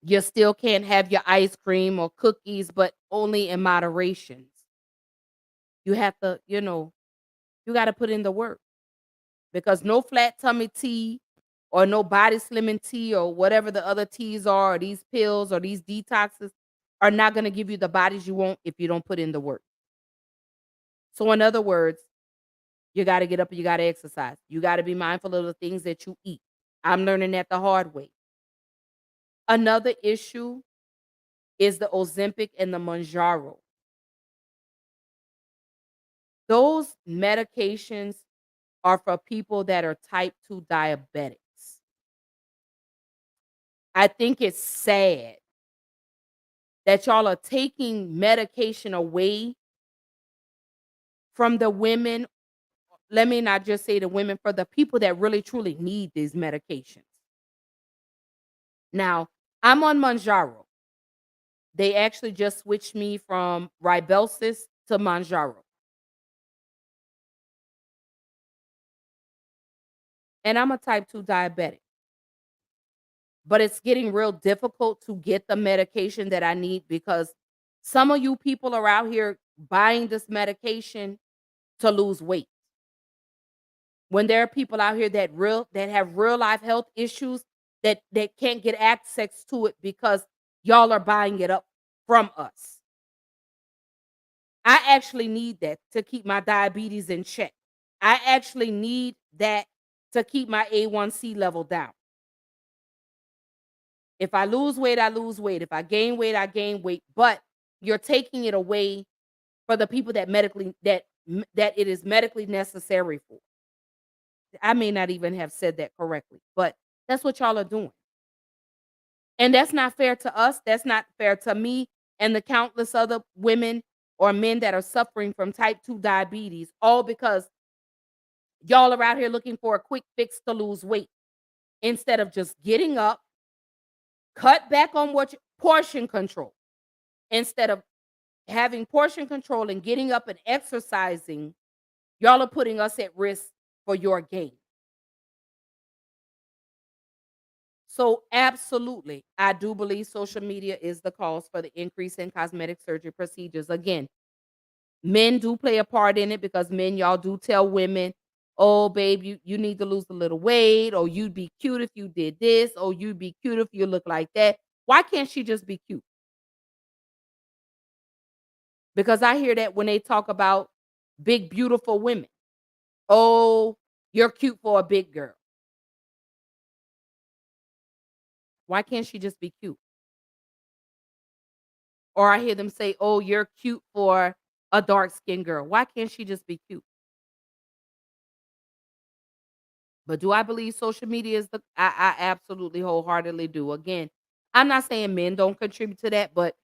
you still can't have your ice cream or cookies, but only in moderation. You have to, you got to put in the work because no flat tummy tea or no body slimming tea or whatever the other teas are, or these pills or these detoxes are not going to give you the bodies you want if you don't put in the work. So in other words, you got to get up and you got to exercise. You got to be mindful of the things that you eat. I'm learning that the hard way. Another issue is the Ozempic and the Mounjaro. Those medications are for people that are type 2 diabetics. I think it's sad that y'all are taking medication away from the women. Let me not just say the women, for the people that really truly need these medications. Now, I'm on Mounjaro. They actually just switched me from Rybelsus to Mounjaro. And I'm a type 2 diabetic. But it's getting real difficult to get the medication that I need because some of you people are out here buying this medication to lose weight. When there are people out here that have real life health issues that can't get access to it because y'all are buying it up from us. I actually need that to keep my diabetes in check. I actually need that to keep my A1C level down. If I lose weight, I lose weight. If I gain weight, I gain weight. But you're taking it away for the people that it is medically necessary for. I may not even have said that correctly, but that's what y'all are doing. And that's not fair to us. That's not fair to me and the countless other women or men that are suffering from type 2 diabetes, all because y'all are out here looking for a quick fix to lose weight instead of just getting up, cut back on portion control. Instead of having portion control and getting up and exercising, y'all are putting us at risk for your gain. So absolutely, I do believe social media is the cause for the increase in cosmetic surgery procedures. Again, men do play a part in it because men, y'all do tell women, oh, babe, you need to lose a little weight, or you'd be cute if you did this, or you'd be cute if you look like that. Why can't she just be cute? Because I hear that when they talk about big, beautiful women. Oh, you're cute for a big girl. Why can't she just be cute? Or I hear them say, oh, you're cute for a dark-skinned girl. Why can't she just be cute? But do I believe social media is I absolutely wholeheartedly do. Again, I'm not saying men don't contribute to that, but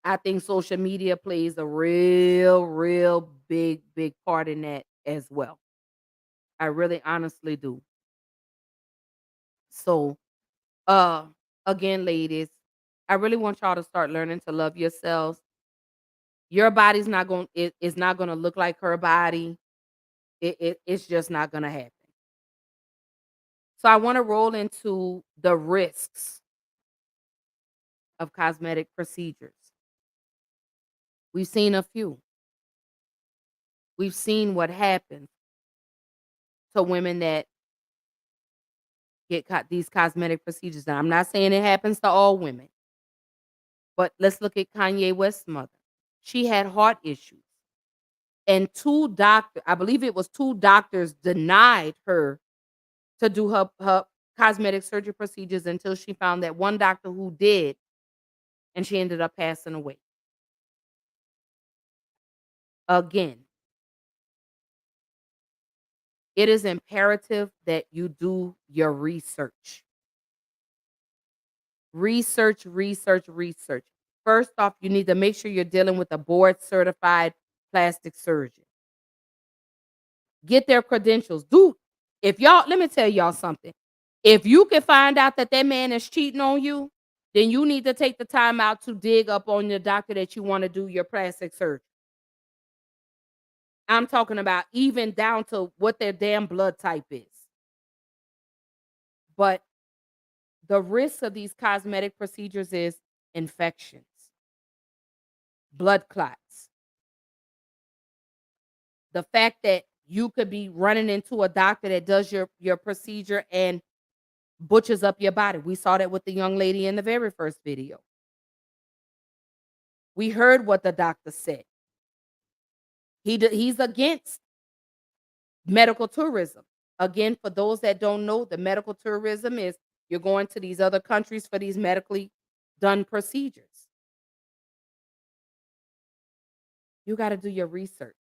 I think social media plays a real big part in that as well. I really honestly do. So, again, ladies, I really want y'all to start learning to love yourselves. Your body's not going it's not going to look like her body. It's just not going to happen. So I want to roll into the risks of cosmetic procedures. We've seen a few. We've seen what happens to women that get these cosmetic procedures. And I'm not saying it happens to all women, but let's look at Kanye West's mother. She had heart issues. And I believe it was 2 doctors denied her to do her cosmetic surgery procedures until she found that one doctor who did, and she ended up passing away. Again, it is imperative that you do your research. Research. First off, you need to make sure you're dealing with a board-certified plastic surgeon. Get their credentials. Let me tell y'all something. If you can find out that man is cheating on you, then you need to take the time out to dig up on your doctor that you want to do your plastic surgery. I'm talking about even down to what their damn blood type is. But the risk of these cosmetic procedures is infections, blood clots. The fact that you could be running into a doctor that does your procedure and butchers up your body. We saw that with the young lady in the very first video. We heard what the doctor said. He's against medical tourism. Again, for those that don't know, the medical tourism is you're going to these other countries for these medically done procedures. You got to do your research.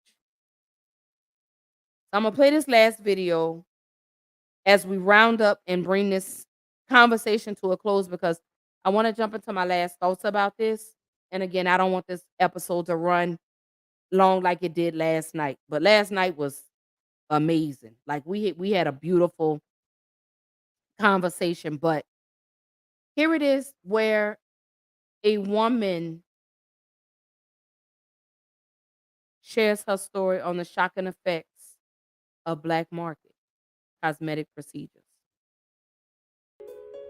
I'm going to play this last video as we round up and bring this conversation to a close, because I want to jump into my last thoughts about this. And again, I don't want this episode to run long like it did last night. But last night was amazing. Like we had a beautiful conversation. But here it is, where a woman shares her story on the shocking effects of black market cosmetic procedures.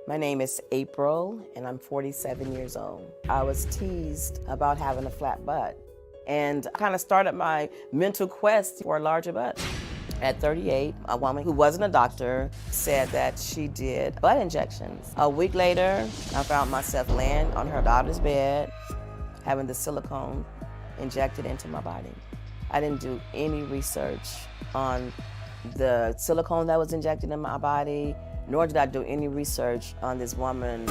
My name is April, and I'm 47 years old. I was teased about having a flat butt, and I kind of started my mental quest for a larger butt. At 38, a woman who wasn't a doctor said that she did butt injections. A week later, I found myself laying on her daughter's bed, having the silicone injected into my body. I didn't do any research on the silicone that was injected in my body, nor did I do any research on this woman.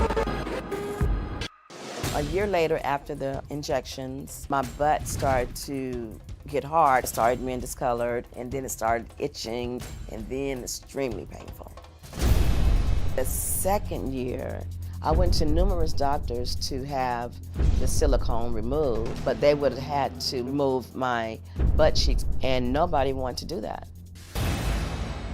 A year later, after the injections, my butt started to get hard. It started being discolored, and then it started itching, and then extremely painful. The second year, I went to numerous doctors to have the silicone removed, but they would have had to remove my butt cheeks, and nobody wanted to do that.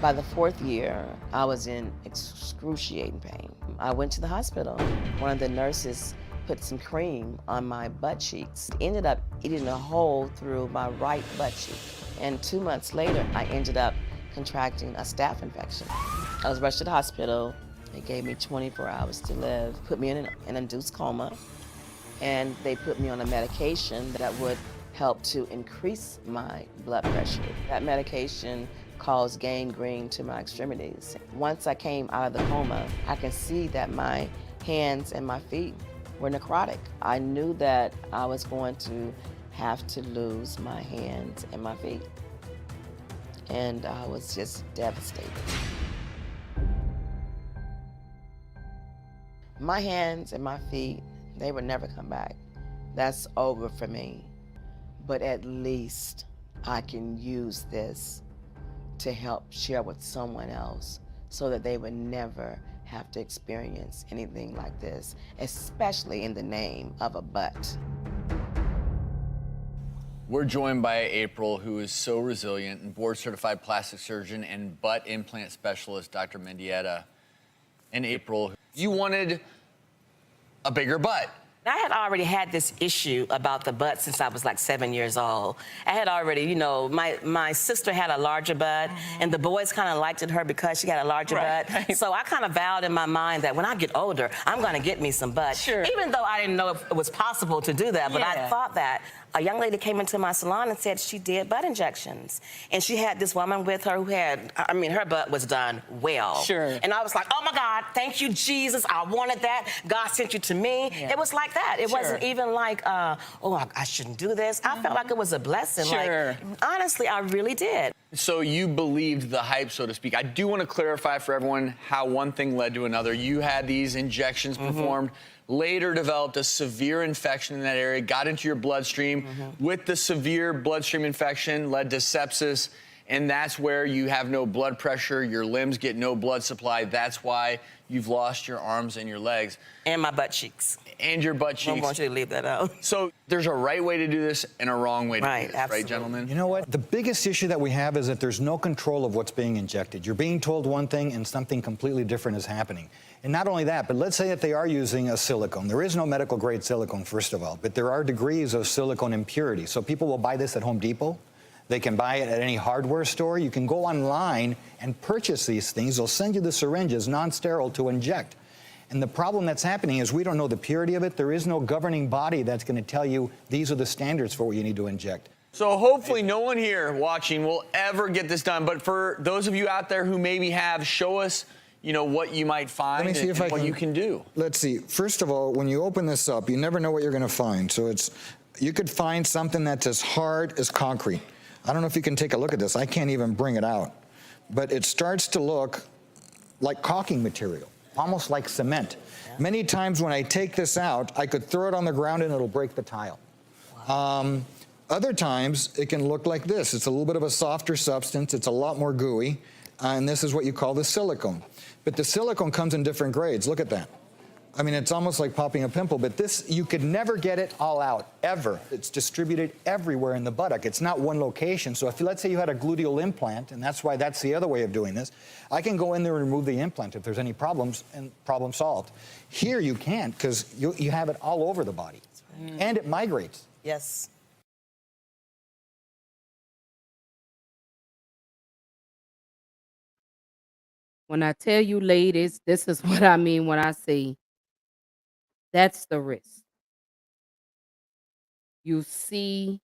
By the fourth year, I was in excruciating pain. I went to the hospital. One of the nurses put some cream on my butt cheeks. Ended up eating a hole through my right butt cheek. And 2 months later, I ended up contracting a staph infection. I was rushed to the hospital. They gave me 24 hours to live, put me in an induced coma, and they put me on a medication that would help to increase my blood pressure. That medication caused gangrene to my extremities. Once I came out of the coma, I could see that my hands and my feet were necrotic. I knew that I was going to have to lose my hands and my feet. And I was just devastated. My hands and my feet, they would never come back. That's over for me. But at least I can use this to help share with someone else so that they would never have to experience anything like this, especially in the name of a butt. We're joined by April, who is so resilient, and board-certified plastic surgeon and butt implant specialist, Dr. Mendieta. And April, you wanted a bigger butt. I had already had this issue about the butt since I was like 7 years old. I had already, you know, my sister had a larger butt, and the boys kind of liked her because she had a larger butt. So I kind of vowed in my mind that when I get older, I'm going to get me some butt. Sure. Even though I didn't know if it was possible to do that, but I thought that. A young lady came into my salon and said she did butt injections. And she had this woman with her who had, I mean, her butt was done well. Sure. And I was like, oh my God, thank you, Jesus. I wanted that. God sent you to me. Yeah. It was like that. It wasn't even like, oh, I shouldn't do this. I felt like it was a blessing. Sure. Like, honestly, I really did. So you believed the hype, so to speak. I do want to clarify for everyone how one thing led to another. You had these injections performed, later developed a severe infection in that area, got into your bloodstream. With the severe bloodstream infection, led to sepsis, and that's where you have no blood pressure, your limbs get no blood supply. That's why you've lost your arms and your legs. And my butt cheeks. And your butt cheeks. I want you to leave that out. So there's a right way to do this and a wrong way to do this, absolutely. right, gentlemen? You know what? The biggest issue that we have is that there's no control of what's being injected. You're being told one thing and something completely different is happening. And not only that, but let's say that they are using a silicone. There is no medical grade silicone, first of all, but there are degrees of silicone impurity. So people will buy this at Home Depot. They can buy it at any hardware store. You can go online and purchase these things. They'll send you the syringes, non-sterile, to inject. And the problem that's happening is we don't know the purity of it. There is no governing body that's going to tell you these are the standards for what you need to inject. So hopefully no one here watching will ever get this done. But for those of you out there who maybe have, show us what you might find Let me see and if I what can, you can do. Let's see. First of all, when you open this up, you never know what you're going to find. So you could find something that's as hard as concrete. I don't know if you can take a look at this. I can't even bring it out. But it starts to look like caulking material, almost like cement. Yeah. Many times when I take this out, I could throw it on the ground and it'll break the tile. Wow. Other times, it can look like this. It's a little bit of a softer substance. It's a lot more gooey. And this is what you call the silicone. But the silicone comes in different grades. Look at that. I mean, it's almost like popping a pimple, but this, you could never get it all out, ever. It's distributed everywhere in the buttock. It's not one location. So if, let's say you had a gluteal implant, and that's the other way of doing this, I can go in there and remove the implant if there's any problems, and problem solved. Here you can't, because you have it all over the body. Right. And it migrates. Yes. When I tell you, ladies, this is what I mean when I say that's the risk. You see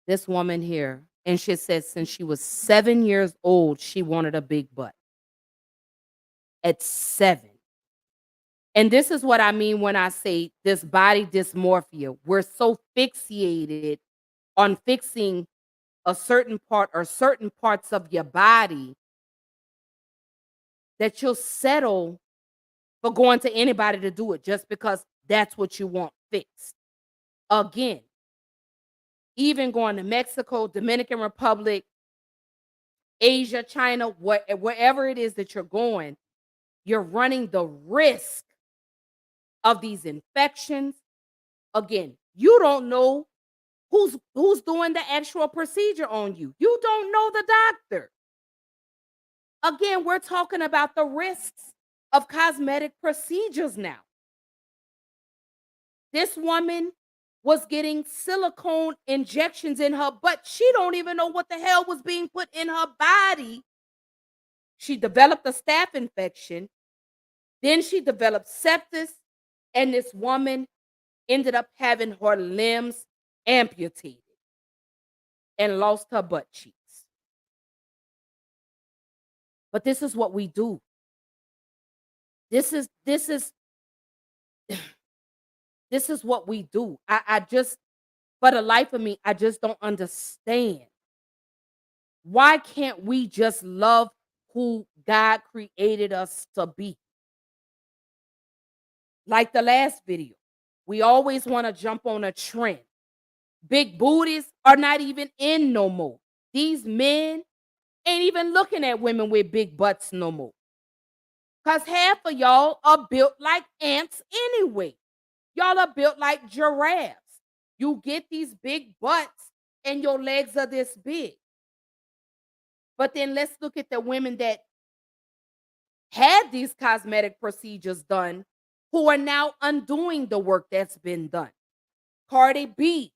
this woman here, and she said since she was 7 years old, she wanted a big butt. At 7. And this is what I mean when I say this body dysmorphia. We're so fixated on fixing a certain part or certain parts of your body that you'll settle for going to anybody to do it just because that's what you want fixed. Again, even going to Mexico, Dominican Republic, Asia, China, wherever it is that you're going, you're running the risk of these infections. Again, you don't know who's doing the actual procedure on you. You don't know the doctor. Again, we're talking about the risks of cosmetic procedures now. This woman was getting silicone injections in her butt. She don't even know what the hell was being put in her body. She developed a staph infection. Then she developed sepsis. And this woman ended up having her limbs amputated and lost her butt cheeks. But this is what we do. This is what we do. I just, for the life of me, I just don't understand. Why can't we just love who God created us to be? Like the last video, we always want to jump on a trend. Big booties are not even in no more. These men ain't even looking at women with big butts no more. Because half of y'all are built like ants anyway. Y'all are built like giraffes. You get these big butts and your legs are this big. But then let's look at the women that had these cosmetic procedures done who are now undoing the work that's been done. Cardi B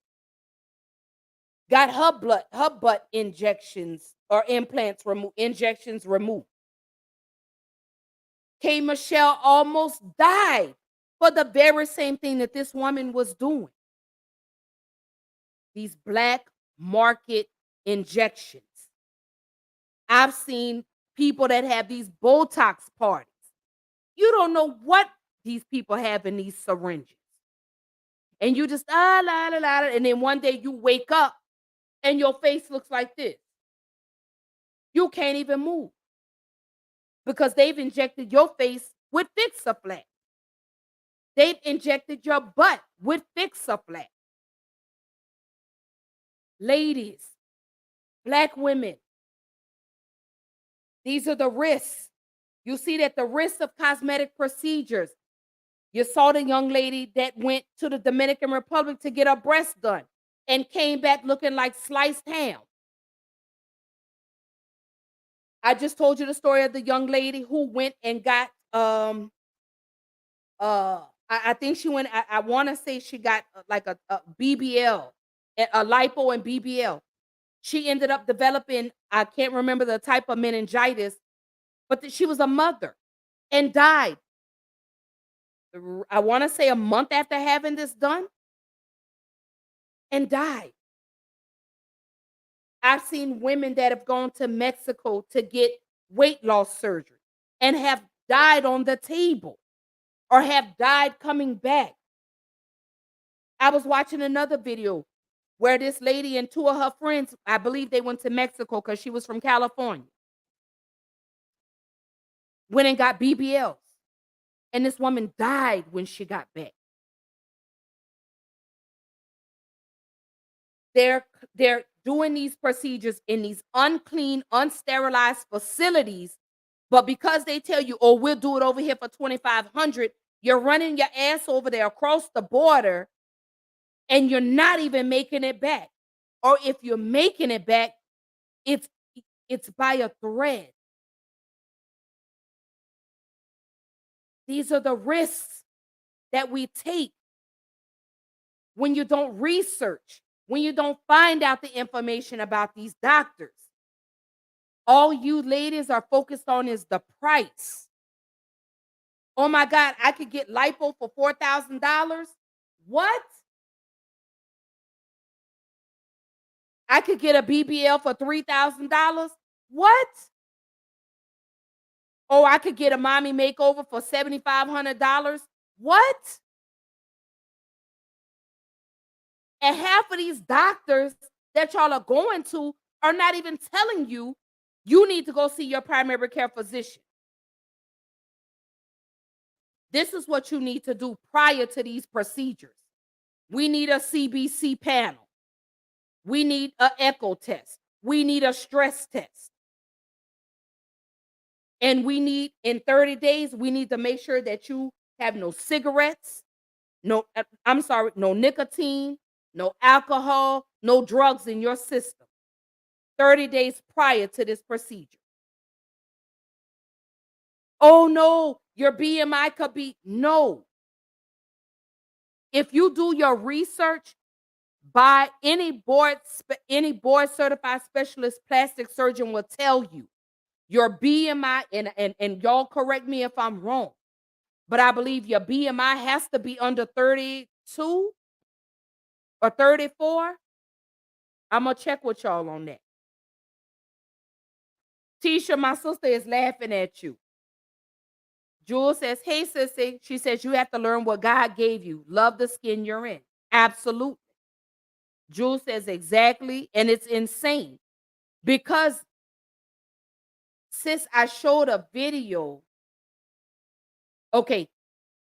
got her butt injections or implants removed, injections removed. K. Michelle almost died for the very same thing that this woman was doing. These black market injections. I've seen people that have these Botox parties. You don't know what these people have in these syringes. And you just, la, la, la, la, and then one day you wake up and your face looks like this. You can't even move because they've injected your face with Fix-A-Flat. They've injected your butt with Fix-A-Flat. Ladies, black women, these are the risks. You see that the risks of cosmetic procedures. You saw the young lady that went to the Dominican Republic to get her breasts done and came back looking like sliced ham. I just told you the story of the young lady who went and got I think she went, I want to say she got like a BBL, a lipo and BBL. She ended up developing, I can't remember the type of meningitis, but she was a mother and died. I want to say a month after having this done and died. I've seen women that have gone to Mexico to get weight loss surgery and have died on the table or have died coming back. I was watching another video where this lady and two of her friends, I believe they went to Mexico because she was from California, went and got BBLs. And this woman died when she got back. They're doing these procedures in these unclean, unsterilized facilities, but because they tell you, oh, we'll do it over here for $2,500, you're running your ass over there across the border, and you're not even making it back. Or if you're making it back, it's by a thread. These are the risks that we take when you don't research, when you don't find out the information about these doctors. All you ladies are focused on is the price. Oh my God, I could get lipo for $4,000. What? I could get a BBL for $3,000. What? Oh, I could get a mommy makeover for $7,500. What? And half of these doctors that y'all are going to are not even telling you you need to go see your primary care physician. This is what you need to do prior to these procedures. We need a CBC panel. We need an echo test. We need a stress test. And we need, in 30 days, we need to make sure that you have no cigarettes, no nicotine, no alcohol, no drugs in your system. 30 days prior to this procedure. Oh no, your BMI could be, no. If you do your research, by any board certified specialist plastic surgeon will tell you your BMI, and y'all correct me if I'm wrong, but I believe your BMI has to be under 32 or 34. I'm going to check with y'all on that. Tisha, my sister, is laughing at you. Jules says, hey, sissy. She says, you have to learn what God gave you. Love the skin you're in. Absolutely. Jules says, exactly. And it's insane because, sis, I showed a video. Okay.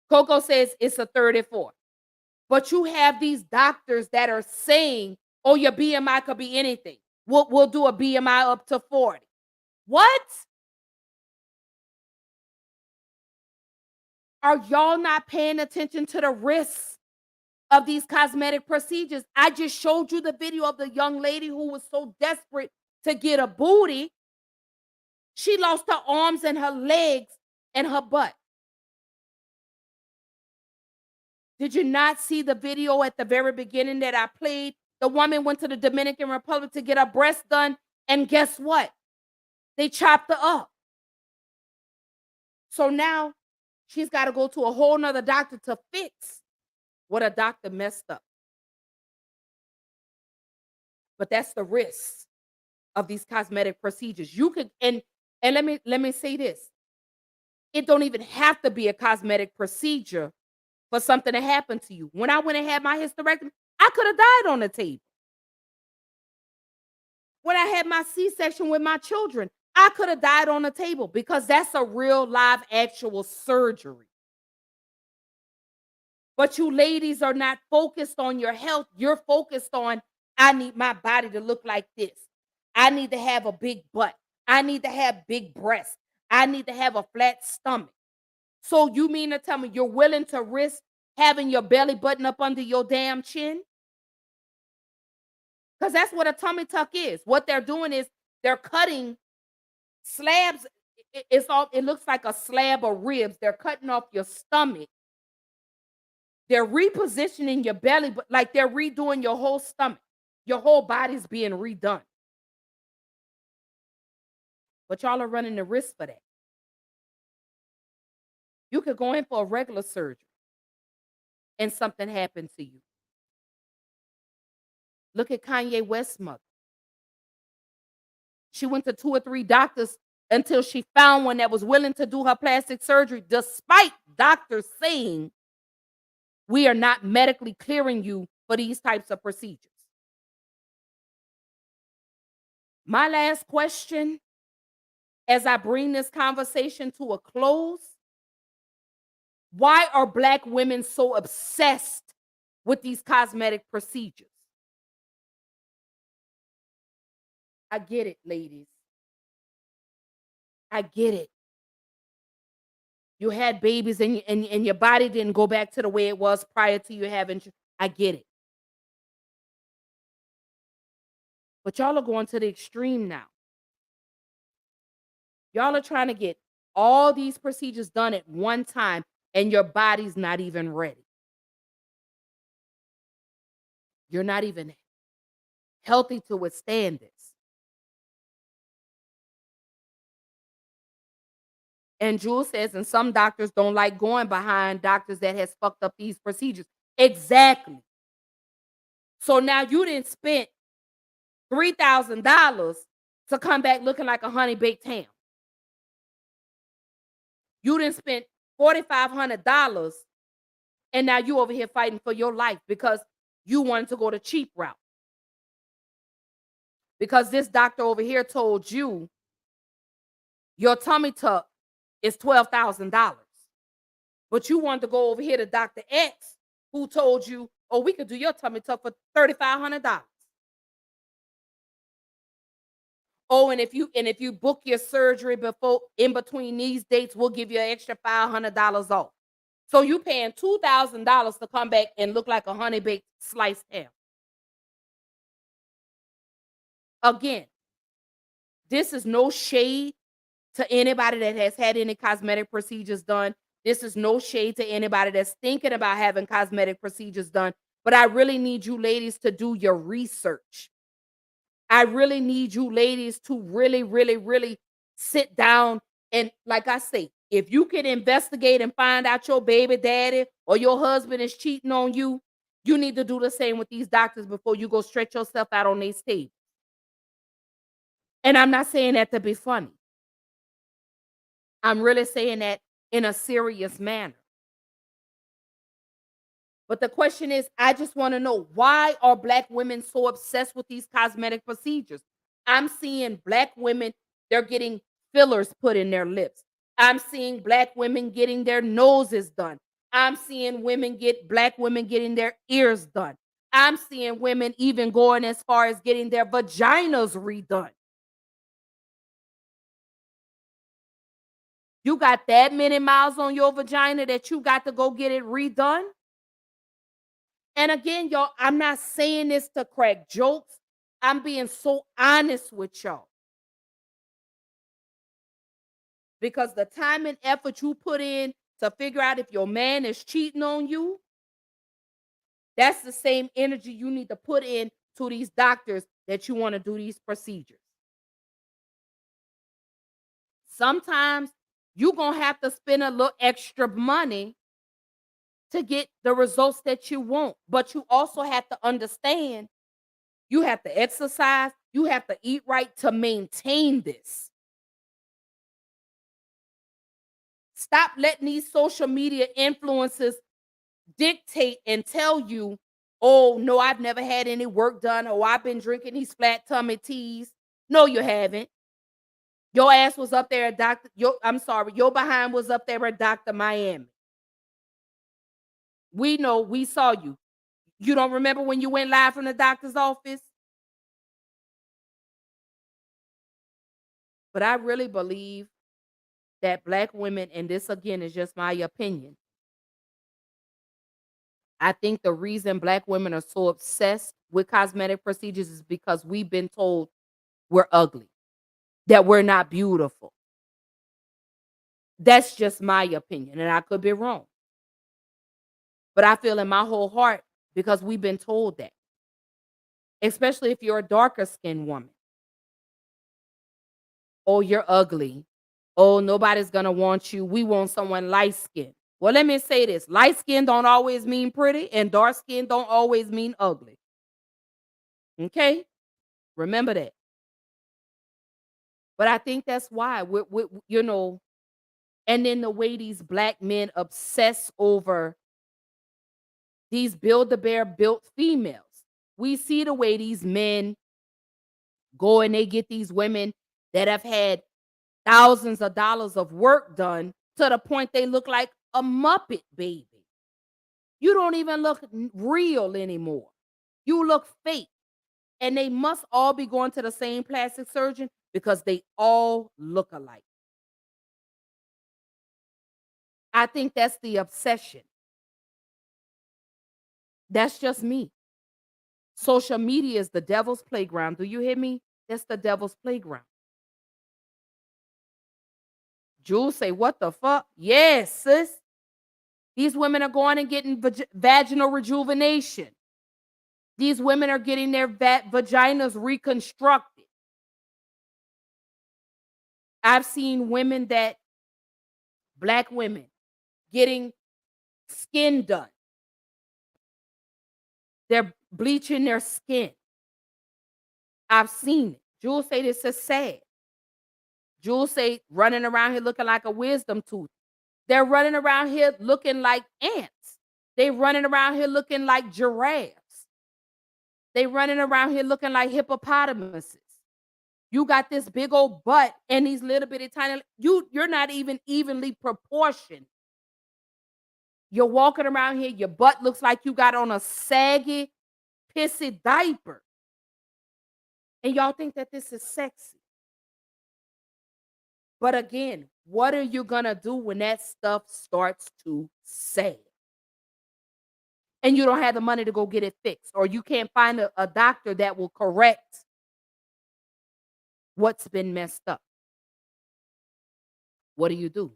Coco says it's a 34. But you have these doctors that are saying, oh, your BMI could be anything. We'll do a BMI up to 40. What? Are y'all not paying attention to the risks of these cosmetic procedures? I just showed you the video of the young lady who was so desperate to get a booty. She lost her arms and her legs and her butt. Did you not see the video at the very beginning that I played? The woman went to the Dominican Republic to get her breast done, and guess what? They chopped her up. So now she's got to go to a whole nother doctor to fix what a doctor messed up. But that's the risk of these cosmetic procedures. You could, and let me say this. It don't even have to be a cosmetic procedure for something to happen to you. When I went and had my hysterectomy, I could have died on the table. When I had my C-section with my children, I could have died on the table because that's a real live actual surgery. But you ladies are not focused on your health. You're focused on, I need my body to look like this. I need to have a big butt. I need to have big breasts. I need to have a flat stomach. So you mean to tell me you're willing to risk having your belly button up under your damn chin? Because that's what a tummy tuck is. What they're doing is they're cutting slabs. It looks like a slab of ribs. They're cutting off your stomach. They're repositioning your belly, but like they're redoing your whole stomach. Your whole body's being redone. But y'all are running the risk for that. You could go in for a regular surgery and something happened to you. Look at Kanye West's mother. She went to 2 or 3 doctors until she found one that was willing to do her plastic surgery, despite doctors saying, we are not medically clearing you for these types of procedures. My last question, as I bring this conversation to a close, why are Black women so obsessed with these cosmetic procedures? I get it, ladies. I get it. You had babies and your body didn't go back to the way it was prior to you having. I get it. But y'all are going to the extreme now. Y'all are trying to get all these procedures done at one time, and your body's not even ready. You're not even healthy to withstand this. And Jules says, and some doctors don't like going behind doctors that has fucked up these procedures. Exactly. So now you didn't spend $3,000 to come back looking like a honey baked ham. You didn't spend $4,500 and now you over here fighting for your life because you wanted to go the cheap route. Because this doctor over here told you your tummy tuck is $12,000. But you wanted to go over here to Dr. X, who told you, oh, we could do your tummy tuck for $3,500. Oh, and if you book your surgery in between these dates, we'll give you an extra $500 off. So you paying $2,000 to come back and look like a honey baked sliced ham. Again, this is no shade to anybody that has had any cosmetic procedures done. This is no shade to anybody that's thinking about having cosmetic procedures done. But I really need you ladies to do your research. I really need you ladies to really, really, really sit down and, like I say, if you can investigate and find out your baby daddy or your husband is cheating on you, you need to do the same with these doctors before you go stretch yourself out on their stage. And I'm not saying that to be funny. I'm really saying that in a serious manner. But the question is, I just want to know, why are Black women so obsessed with these cosmetic procedures? I'm seeing Black women, they're getting fillers put in their lips. I'm seeing Black women getting their noses done. I'm seeing Black women getting their ears done. I'm seeing women even going as far as getting their vaginas redone. You got that many miles on your vagina that you got to go get it redone? And again, y'all, I'm not saying this to crack jokes. I'm being so honest with y'all. Because the time and effort you put in to figure out if your man is cheating on you, that's the same energy you need to put in to these doctors that you want to do these procedures. Sometimes you're going to have to spend a little extra money to get the results that you want. But you also have to understand, you have to exercise, you have to eat right to maintain this. Stop letting these social media influencers dictate and tell you, oh, no, I've never had any work done, or I've been drinking these flat tummy teas. No, you haven't. Your ass was up there at your behind was up there at Dr. Miami. We know, we saw you. You don't remember when you went live from the doctor's office? But I really believe that Black women, and this again is just my opinion, I think the reason Black women are so obsessed with cosmetic procedures is because we've been told we're ugly, that we're not beautiful. That's just my opinion, and I could be wrong. But I feel in my whole heart, because we've been told that. Especially if you're a darker skinned woman. Oh, you're ugly. Oh, nobody's going to want you. We want someone light skinned. Well, let me say this. Light skin don't always mean pretty, and dark skin don't always mean ugly. Okay? Remember that. But I think that's why you know, and then the way these black men obsess over these Build-A-Bear built females. We see the way these men go and they get these women that have had thousands of dollars of work done to the point they look like a Muppet baby. You don't even look real anymore. You look fake. And they must all be going to the same plastic surgeon because they all look alike. I think that's the obsession. That's just me. Social media is the devil's playground. Do you hear me? That's the devil's playground. Jules say, what the fuck? Yes, sis. These women are going and getting vaginal rejuvenation. These women are getting their vaginas reconstructed. I've seen women black women, getting skin done. They're bleaching their skin. I've seen it. Jules say this is sad. Jules say running around here looking like a wisdom tooth. They're running around here looking like ants. They're running around here looking like giraffes. They running around here looking like hippopotamuses. You got this big old butt and these little bitty tiny. You're not even evenly proportioned. You're walking around here, your butt looks like you got on a saggy, pissy diaper. And y'all think that this is sexy. But again, what are you gonna do when that stuff starts to sag? And you don't have the money to go get it fixed, or you can't find a doctor that will correct what's been messed up. What do?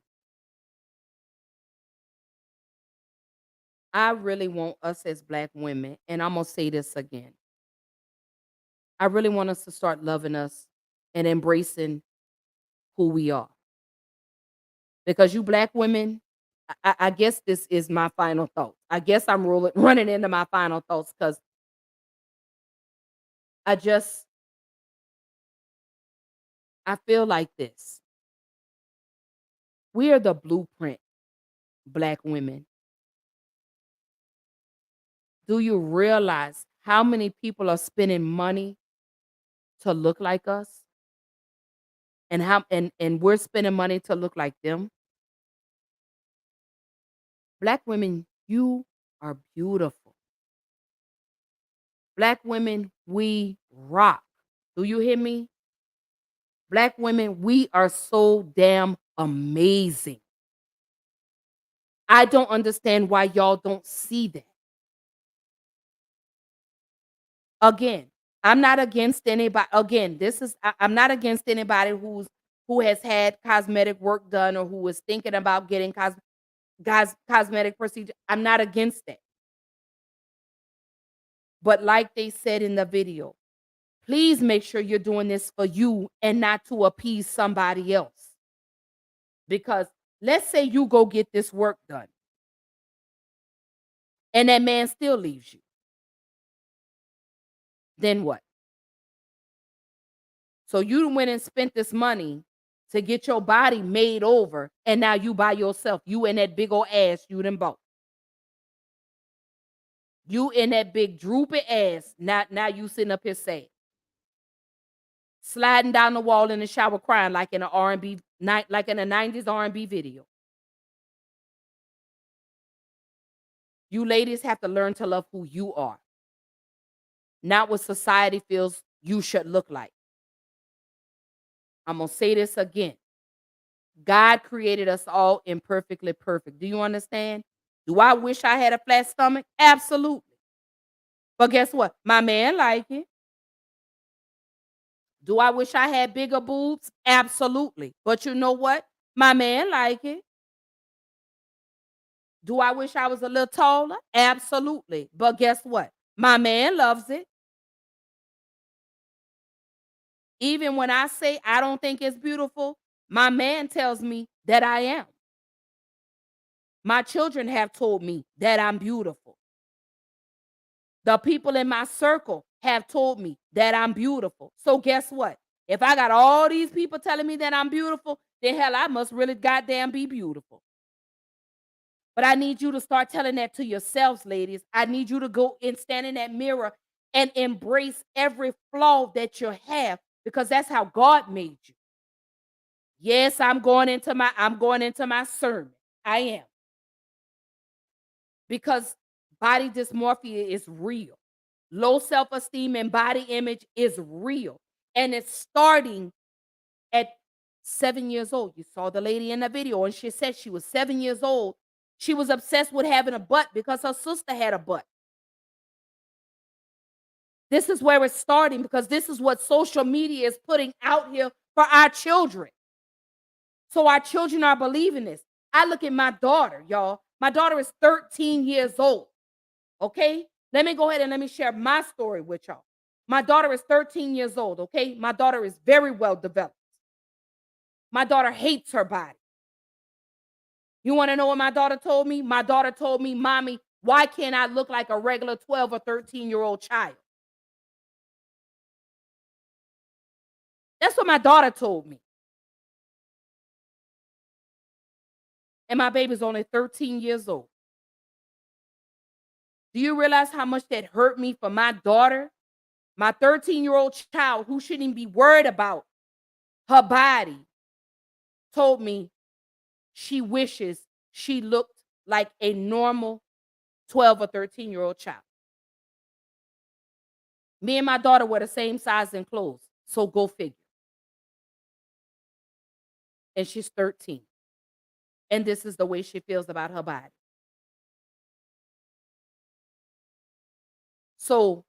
I really want us as black women, and I'm going to say this again. I really want us to start loving us and embracing who we are. Because you black women, I guess this is my final thought. I guess I'm running into my final thoughts because I feel like this. We are the blueprint, black women. Do you realize how many people are spending money to look like us? And we're spending money to look like them? Black women, you are beautiful. Black women, we rock. Do you hear me? Black women, we are so damn amazing. I don't understand why y'all don't see that. Again, I'm not against anybody. Again, I'm not against anybody who has had cosmetic work done or who is thinking about getting cosmetic procedure. I'm not against that. But like they said in the video, please make sure you're doing this for you and not to appease somebody else. Because let's say you go get this work done and that man still leaves you. Then what? So you went and spent this money to get your body made over, and now you by yourself. You in that big old ass you done bought. You in that big droopy ass. Now you sitting up here sad. Sliding down the wall in the shower crying like in an R&B night, like in a 90s R&B video. You ladies have to learn to love who you are. Not what society feels you should look like. I'm going to say this again. God created us all imperfectly perfect. Do you understand? Do I wish I had a flat stomach? Absolutely. But guess what? My man like it. Do I wish I had bigger boobs? Absolutely. But you know what? My man like it. Do I wish I was a little taller? Absolutely. But guess what? My man loves it. Even when I say I don't think it's beautiful, my man tells me that I am. My children have told me that I'm beautiful. The people in my circle have told me that I'm beautiful. So guess what? If I got all these people telling me that I'm beautiful, then hell, I must really goddamn be beautiful. But I need you to start telling that to yourselves, ladies. I need you to go and stand in that mirror and embrace every flaw that you have, because that's how God made you. Yes, I'm going into my sermon. I am. Because body dysmorphia is real. Low self-esteem and body image is real. And it's starting at 7 years old. You saw the lady in the video, and she said she was 7 years old. She was obsessed with having a butt because her sister had a butt. This is where it's starting, because this is what social media is putting out here for our children. So our children are believing this. I look at my daughter, y'all. My daughter is 13 years old. Okay? Let me go ahead and let me share my story with y'all. My daughter is 13 years old, okay? My daughter is very well developed. My daughter hates her body. You want to know what my daughter told me? My daughter told me, "Mommy, why can't I look like a regular 12 or 13-year-old child?" That's what my daughter told me. And my baby's only 13 years old. Do you realize how much that hurt me for my daughter? My 13-year-old child, who shouldn't be worried about her body, told me she wishes she looked like a normal 12 or 13-year-old child. Me and my daughter were the same size in clothes, so go figure. And she's 13. And this is the way she feels about her body. So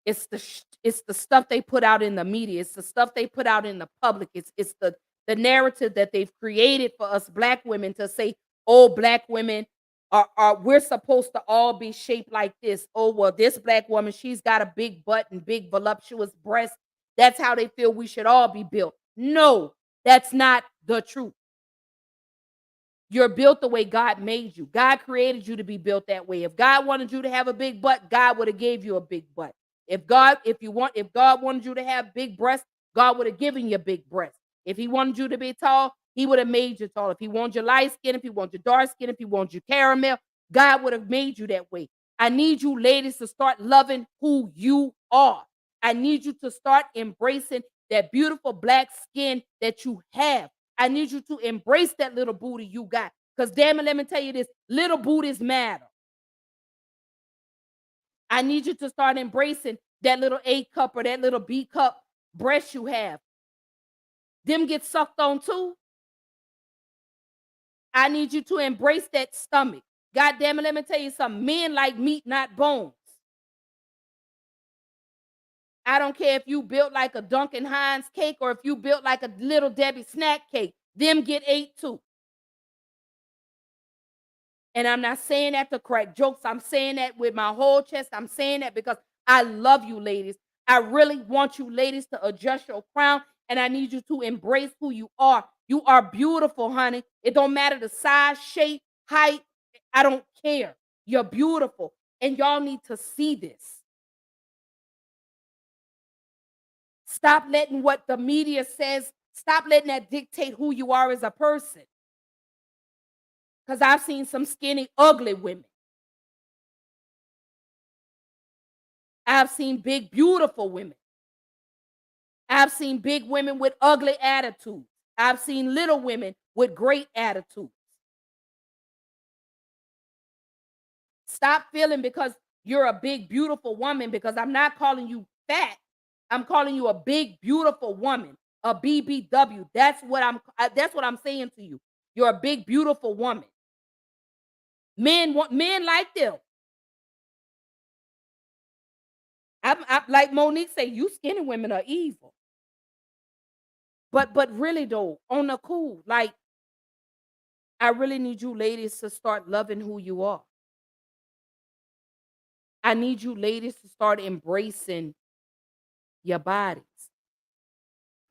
it's the stuff they put out in the media. It's the stuff they put out in the public. It's the narrative that they've created for us Black women to say, "Oh, Black women are we're supposed to all be shaped like this. Oh, well, this Black woman, she's got a big butt and big voluptuous breasts. That's how they feel we should all be built." No, that's not the truth. You're built the way God made you. God created you to be built that way. If God wanted you to have a big butt, God would have gave you a big butt. If God wanted you to have big breasts, God would have given you big breasts. If he wanted you to be tall, he would have made you tall. If he wanted you light skin, if he wanted you dark skin, if he wanted you caramel, God would have made you that way. I need you ladies to start loving who you are. I need you to start embracing that beautiful Black skin that you have. I need you to embrace that little booty you got. Because damn it, let me tell you this, little booties matter. I need you to start embracing that little A cup or that little B cup breast you have. Them get sucked on too. I need you to embrace that stomach. God damn it, let me tell you something. Men like meat, not bones. I don't care if you built like a Duncan Hines cake or if you built like a Little Debbie snack cake. Them get ate too. And I'm not saying that to crack jokes. I'm saying that with my whole chest. I'm saying that because I love you, ladies. I really want you ladies to adjust your crown, and I need you to embrace who you are. You are beautiful, honey. It don't matter the size, shape, height. I don't care. You're beautiful, and y'all need to see this. Stop letting what the media says, stop letting that dictate who you are as a person. Because I've seen some skinny, ugly women. I've seen big, beautiful women. I've seen big women with ugly attitudes. I've seen little women with great attitudes. Stop feeling because you're a big, beautiful woman, because I'm not calling you fat. I'm calling you a big, beautiful woman, a BBW. That's what I'm saying to you. You're a big, beautiful woman. Men like them. I'm like Monique say, you skinny women are evil. But really though, on the cool, like, I really need you ladies to start loving who you are. I need you ladies to start embracing your bodies.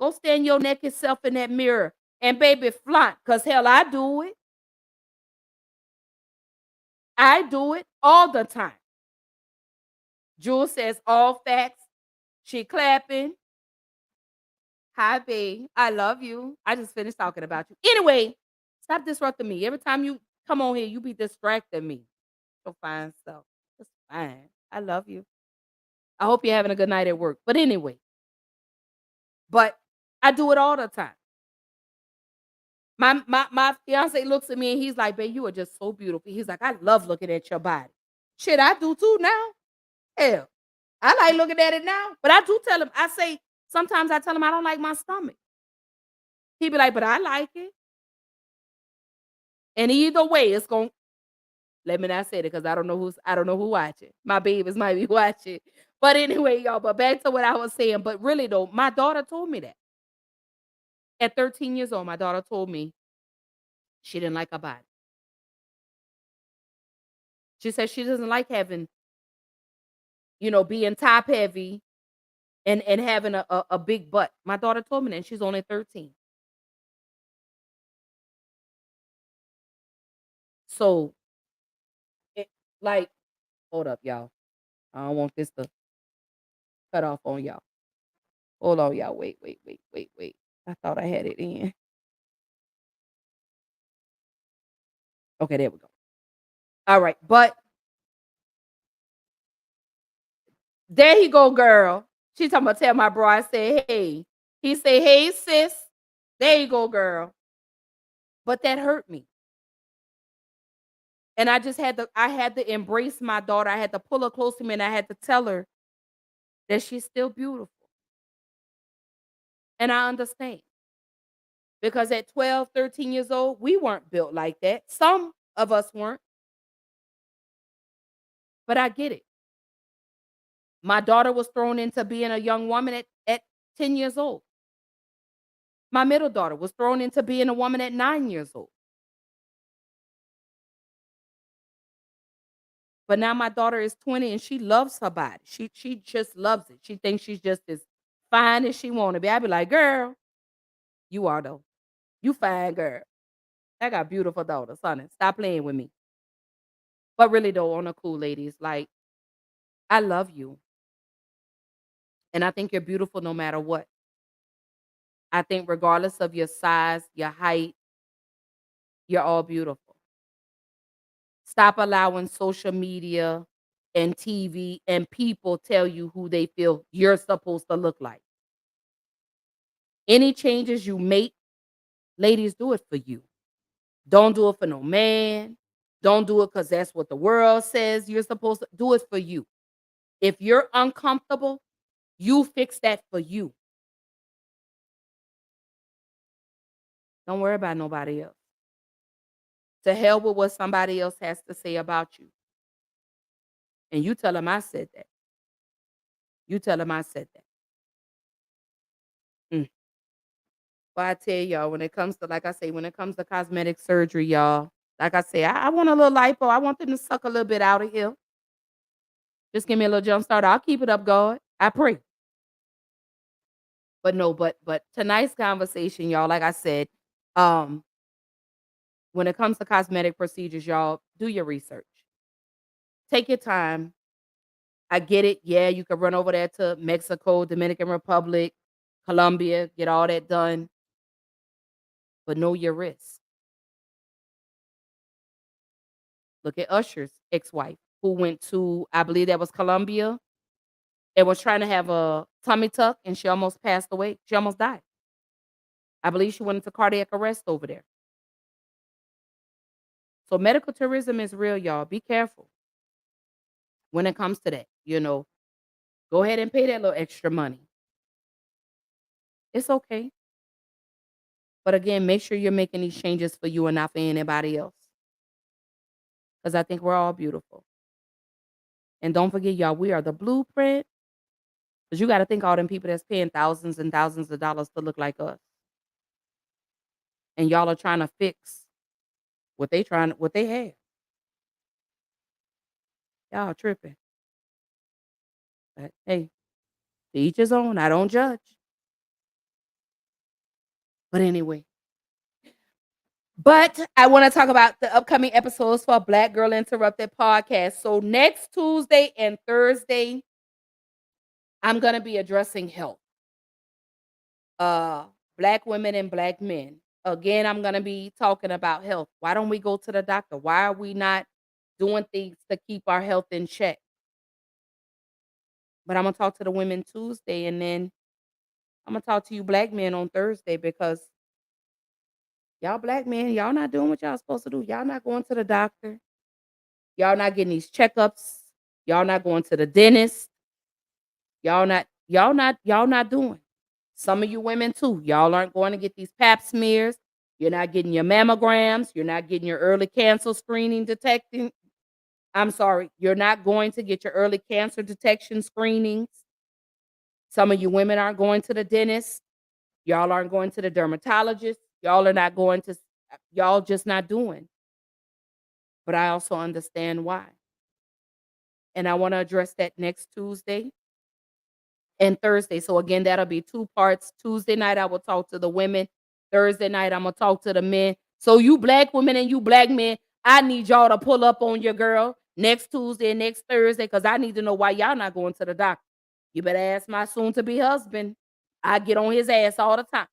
Go stand your naked self in that mirror and baby flaunt, because hell, I do it. I do it all the time. Jewel says all facts. She clapping. Hi, babe. I love you. I just finished talking about you. Anyway, stop disrupting me. Every time you come on here, you be distracting me. So fine stuff. It's fine. I love you. I hope you're having a good night at work. But anyway, but I do it all the time. My fiance looks at me and he's like, babe, you are just so beautiful. He's like, I love looking at your body. Shit, I do too now. Hell, I like looking at it now. But I do tell him, I say, sometimes I tell him I don't like my stomach. He be like, but I like it. And either way, it's going to let me not say it because I don't know who watching. My babies might be watching. But anyway, y'all, but back to what I was saying. But really though, my daughter told me that. At 13 years old, my daughter told me she didn't like her body. She said she doesn't like having, being top heavy and having a big butt. My daughter told me that, and she's only 13. So, like, hold up, y'all. I don't want this to cut off on y'all. Hold on, y'all. Wait. I thought I had it in. Okay, there we go. All right, but there he go, girl. She talking about tell my bro. I said, hey. He said, hey, sis. There you go, girl. But that hurt me. And I had to embrace my daughter. I had to pull her close to me and I had to tell her that she's still beautiful. And I understand. Because at 12, 13 years old, we weren't built like that. Some of us weren't. But I get it. My daughter was thrown into being a young woman at 10 years old. My middle daughter was thrown into being a woman at 9 years old. But now my daughter is 20 and she loves her body. She just loves it. She thinks she's just as fine as she want to be. I be like, girl, you are though. You fine, girl. I got beautiful daughters, honey. Stop playing with me. But really though, on the cool ladies, like, I love you. And I think you're beautiful no matter what. I think regardless of your size, your height, you're all beautiful. Stop allowing social media and TV and people tell you who they feel you're supposed to look like. Any changes you make, ladies, do it for you. Don't do it for no man. Don't do it because that's what the world says you're supposed to do. It for you. If you're uncomfortable, you fix that for you. Don't worry about nobody else. To hell with what somebody else has to say about you. And you tell them I said that. You tell them I said that. But I tell y'all, when it comes to, like I say, when it comes to cosmetic surgery, y'all, like I say, I want a little lipo. I want them to suck a little bit out of here. Just give me a little jump start. I'll keep it up, God. I pray. But no, but tonight's conversation, y'all, like I said, when it comes to cosmetic procedures, y'all, do your research. Take your time. I get it. Yeah, you can run over there to Mexico, Dominican Republic, Colombia, get all that done. But know your risk. Look at Usher's ex-wife who went to, I believe that was Colombia, and was trying to have a tummy tuck, and she almost passed away. She almost died. I believe she went into cardiac arrest over there. So medical tourism is real, y'all. Be careful when it comes to that. Go ahead and pay that little extra money. It's okay. But again, make sure you're making these changes for you and not for anybody else. Because I think we're all beautiful. And don't forget, y'all, we are the blueprint. Because you got to think all them people that's paying thousands and thousands of dollars to look like us. And y'all are trying to fix what they have. Y'all tripping. But hey, to each his own. I don't judge. But anyway. But I want to talk about the upcoming episodes for Black Girl Interrupted podcast. So next Tuesday and Thursday, I'm going to be addressing health. uh black women and black men. Again, I'm going to be talking about health. Why don't we go to the doctor? Why are we not doing things to keep our health in check? But I'm going to talk to the women Tuesday, and then I'm going to talk to you black men on Thursday, because y'all black men, y'all not doing what y'all supposed to do. Y'all not going to the doctor. Y'all not getting these checkups. Y'all not going to the dentist. Y'all not doing. Some of you women too. Y'all aren't going to get these pap smears. You're not getting your mammograms. You're not getting your early cancer screening detecting. I'm sorry. You're not going to get your early cancer detection screenings. Some of you women aren't going to the dentist. Y'all aren't going to the dermatologist. Y'all are not going to, y'all just not doing. But I also understand why. And I want to address that next Tuesday and Thursday. So again, that'll be 2 parts. Tuesday night, I will talk to the women. Thursday night, I'm going to talk to the men. So you black women and you black men, I need y'all to pull up on your girl next Tuesday and next Thursday, because I need to know why y'all not going to the doctor. You better ask my soon-to-be husband. I get on his ass all the time.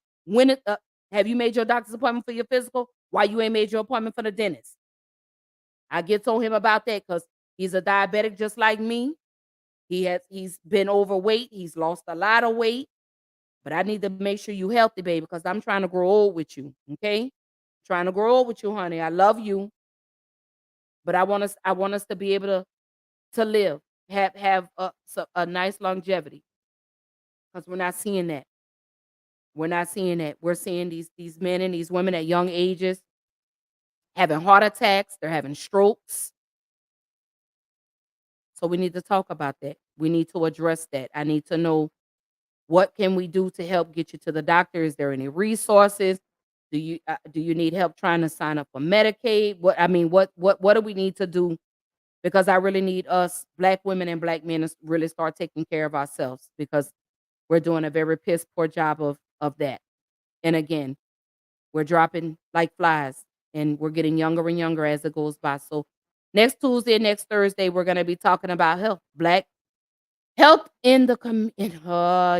Have you made your doctor's appointment for your physical? Why you ain't made your appointment for the dentist? I get on him about that because he's a diabetic just like me. He's been overweight. He's lost a lot of weight. But I need to make sure you healthy, baby, because I'm trying to grow old with you. Okay? Trying to grow old with you, honey. I love you. But I want us to be able to live, have a nice longevity. Because we're not seeing that. We're not seeing that. We're seeing these men and these women at young ages having heart attacks. They're having strokes. So we need to talk about that. We need to address that. I need to know, what can we do to help get you to the doctor? Is there any resources? Do you need help trying to sign up for Medicaid? What do we need to do? Because I really need us black women and black men to really start taking care of ourselves, because we're doing a very piss poor job of that. And again, we're dropping like flies, and we're getting younger and younger as it goes by. So next Tuesday and next Thursday, we're going to be talking about health. Black health in the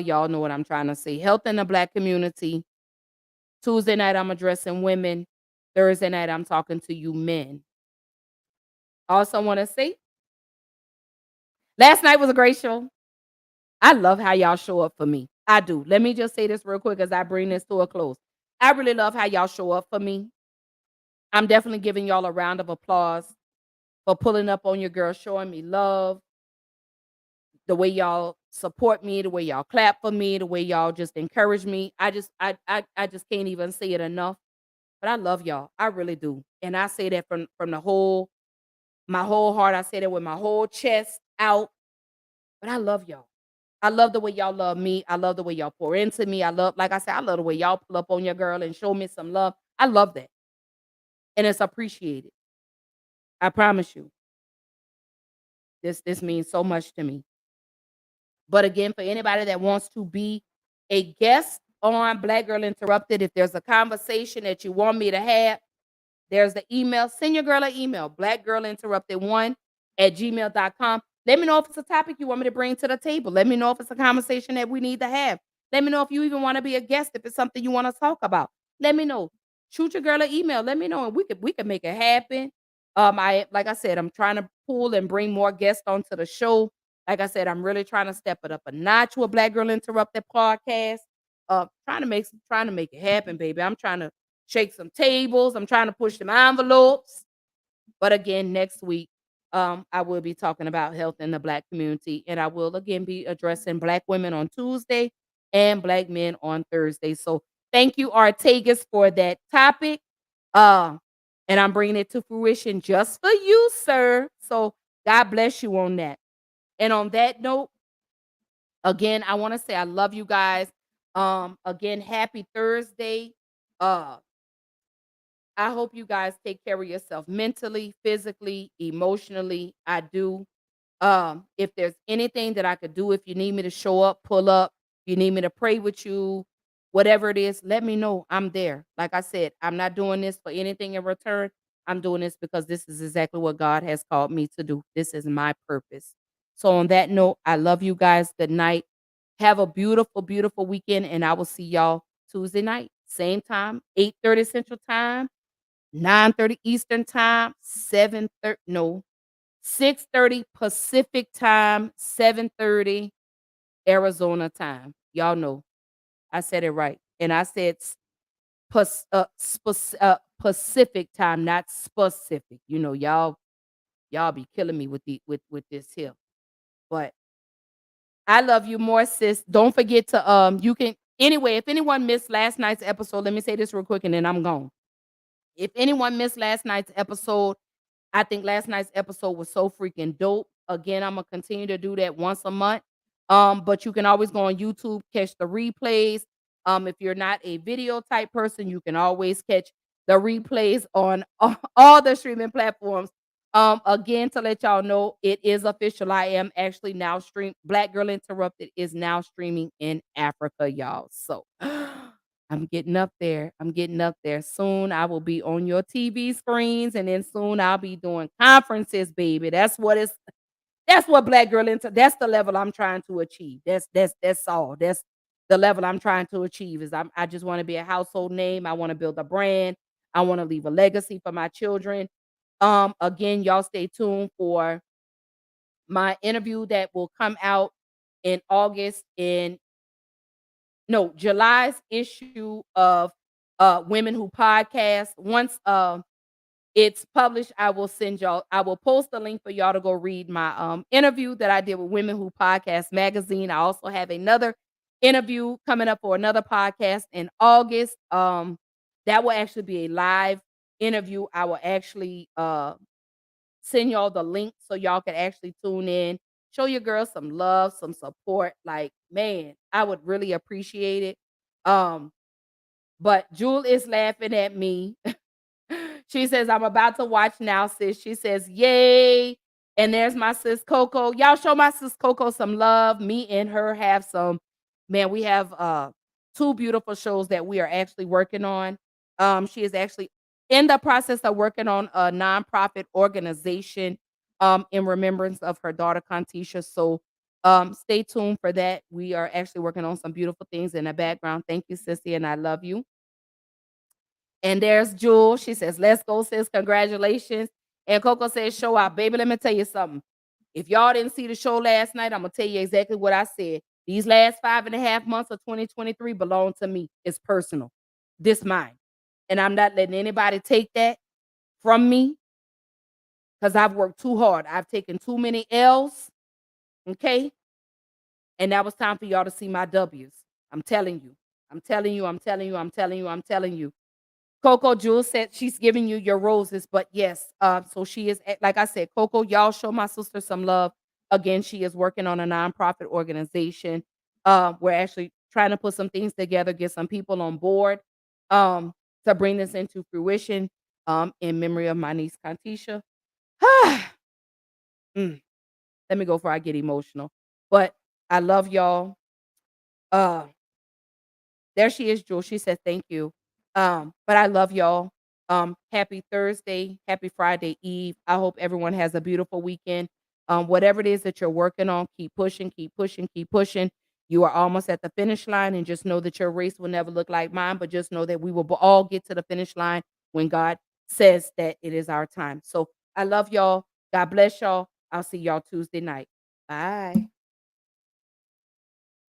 y'all know what I'm trying to say. Health in the black community. Tuesday night, I'm addressing women. Thursday night, I'm talking to you men. Also want to say, last night was a great show. I love how y'all show up for me. I do. Let me just say this real quick as I bring this to a close. I really love how y'all show up for me. I'm definitely giving y'all a round of applause for pulling up on your girl, showing me love, the way y'all support me, the way y'all clap for me, the way y'all just encourage me. I just can't even say it enough. But I love y'all. I really do. And I say that from my whole heart. I say that with my whole chest out. But I love y'all. I love the way y'all love me. I love the way y'all pour into me. Like I said, I love the way y'all pull up on your girl and show me some love. I love that. And it's appreciated. I promise you. This means so much to me. But again, for anybody that wants to be a guest on Black Girl Interrupted, if there's a conversation that you want me to have, there's the email. Send your girl an email, blackgirlinterrupted1@gmail.com. Let me know if it's a topic you want me to bring to the table. Let me know if it's a conversation that we need to have. Let me know if you even want to be a guest, if it's something you want to talk about. Let me know. Shoot your girl an email. Let me know, and we could make it happen. Like I said, I'm trying to pull and bring more guests onto the show. Like I said, I'm really trying to step it up a notch with Black Girl Interrupted podcast. Trying to make it happen, baby. I'm trying to shake some tables. I'm trying to push some envelopes. But again, next week, I will be talking about health in the Black community, and I will again be addressing Black women on Tuesday and Black men on Thursday. So thank you, Artagas, for that topic. And I'm bringing it to fruition just for you, sir. So God bless you on that. And on that note, again, I want to say I love you guys. Again, happy Thursday. I hope you guys take care of yourself mentally, physically, emotionally. I do. If there's anything that I could do, if you need me to show up, pull up, you need me to pray with you, whatever it is, let me know. I'm there. Like I said, I'm not doing this for anything in return. I'm doing this because this is exactly what God has called me to do. This is my purpose. So on that note, I love you guys. Good night. Have a beautiful, beautiful weekend, and I will see y'all Tuesday night, same time, 8:30 Central Time, 9:30 Eastern Time, 6:30 Pacific Time, 7:30 Arizona time. Y'all know I said it right, and I said Pacific time, not specific. You know, y'all be killing me with with this here, but I love you more, sis. Don't forget to you can anyway. If anyone missed last night's episode, let me say this real quick, and then I'm gone. If anyone missed last night's episode, I think last night's episode was so freaking dope. Again, I'm gonna continue to do that once a month. But you can always go on YouTube, catch the replays. If you're not a video type person, you can always catch the replays on all the streaming platforms. Again, to let y'all know, it is official. I am actually now Black Girl Interrupted is now streaming in Africa, y'all. So I'm getting up there. I'm getting up there. Soon I will be on your TV screens, and then soon I'll be doing conferences, baby. That's what Black Girl that's the level I'm trying to achieve. That's all. That's the level I'm trying to achieve is I just want to be a household name. I want to build a brand. I want to leave a legacy for my children. Again, y'all stay tuned for my interview that will come out in August July's issue of Women Who Podcast. Once it's published, I will post a link for y'all to go read my interview that I did with Women Who Podcast magazine. I also have another interview coming up for another podcast in August. That will actually be a live interview. I will actually send y'all the link so y'all can actually tune in. Show your girls some love, some support. Like, man, I would really appreciate it. But Jewel is laughing at me. She says, I'm about to watch now, sis. She says, yay. And there's my sis Coco. Y'all show my sis Coco some love. Me and her have we have 2 beautiful shows that we are actually working on. She is actually in the process of working on a nonprofit organization in remembrance of her daughter Contisha. So stay tuned for that. We are actually working on some beautiful things in the background. Thank you, sissy, and I love you. And there's Jewel. She says, let's go, sis. Congratulations. And Coco says, show out. Baby, let me tell you something. If y'all didn't see the show last night, I'm going to tell you exactly what I said. These last 5.5 months of 2023 belong to me. It's personal. This mine. And I'm not letting anybody take that from me because I've worked too hard. I've taken too many L's. Okay? And now it's time for y'all to see my W's. I'm telling you. I'm telling you. I'm telling you. I'm telling you. I'm telling you. Coco Jewel said she's giving you your roses, but yes, so she is, like I said, Coco, y'all show my sister some love. Again, she is working on a nonprofit organization. We're actually trying to put some things together, get some people on board to bring this into fruition in memory of my niece, Contisha. Let me go before I get emotional. But I love y'all. There she is, Jewel. She said, thank you. But I love y'all. Happy Thursday, happy Friday Eve. I hope everyone has a beautiful weekend. Whatever it is that you're working on, keep pushing, keep pushing, keep pushing. You are almost at the finish line, and just know that your race will never look like mine, but just know that we will all get to the finish line when God says that it is our time. So I love y'all. God bless y'all. I'll see y'all Tuesday night. Bye.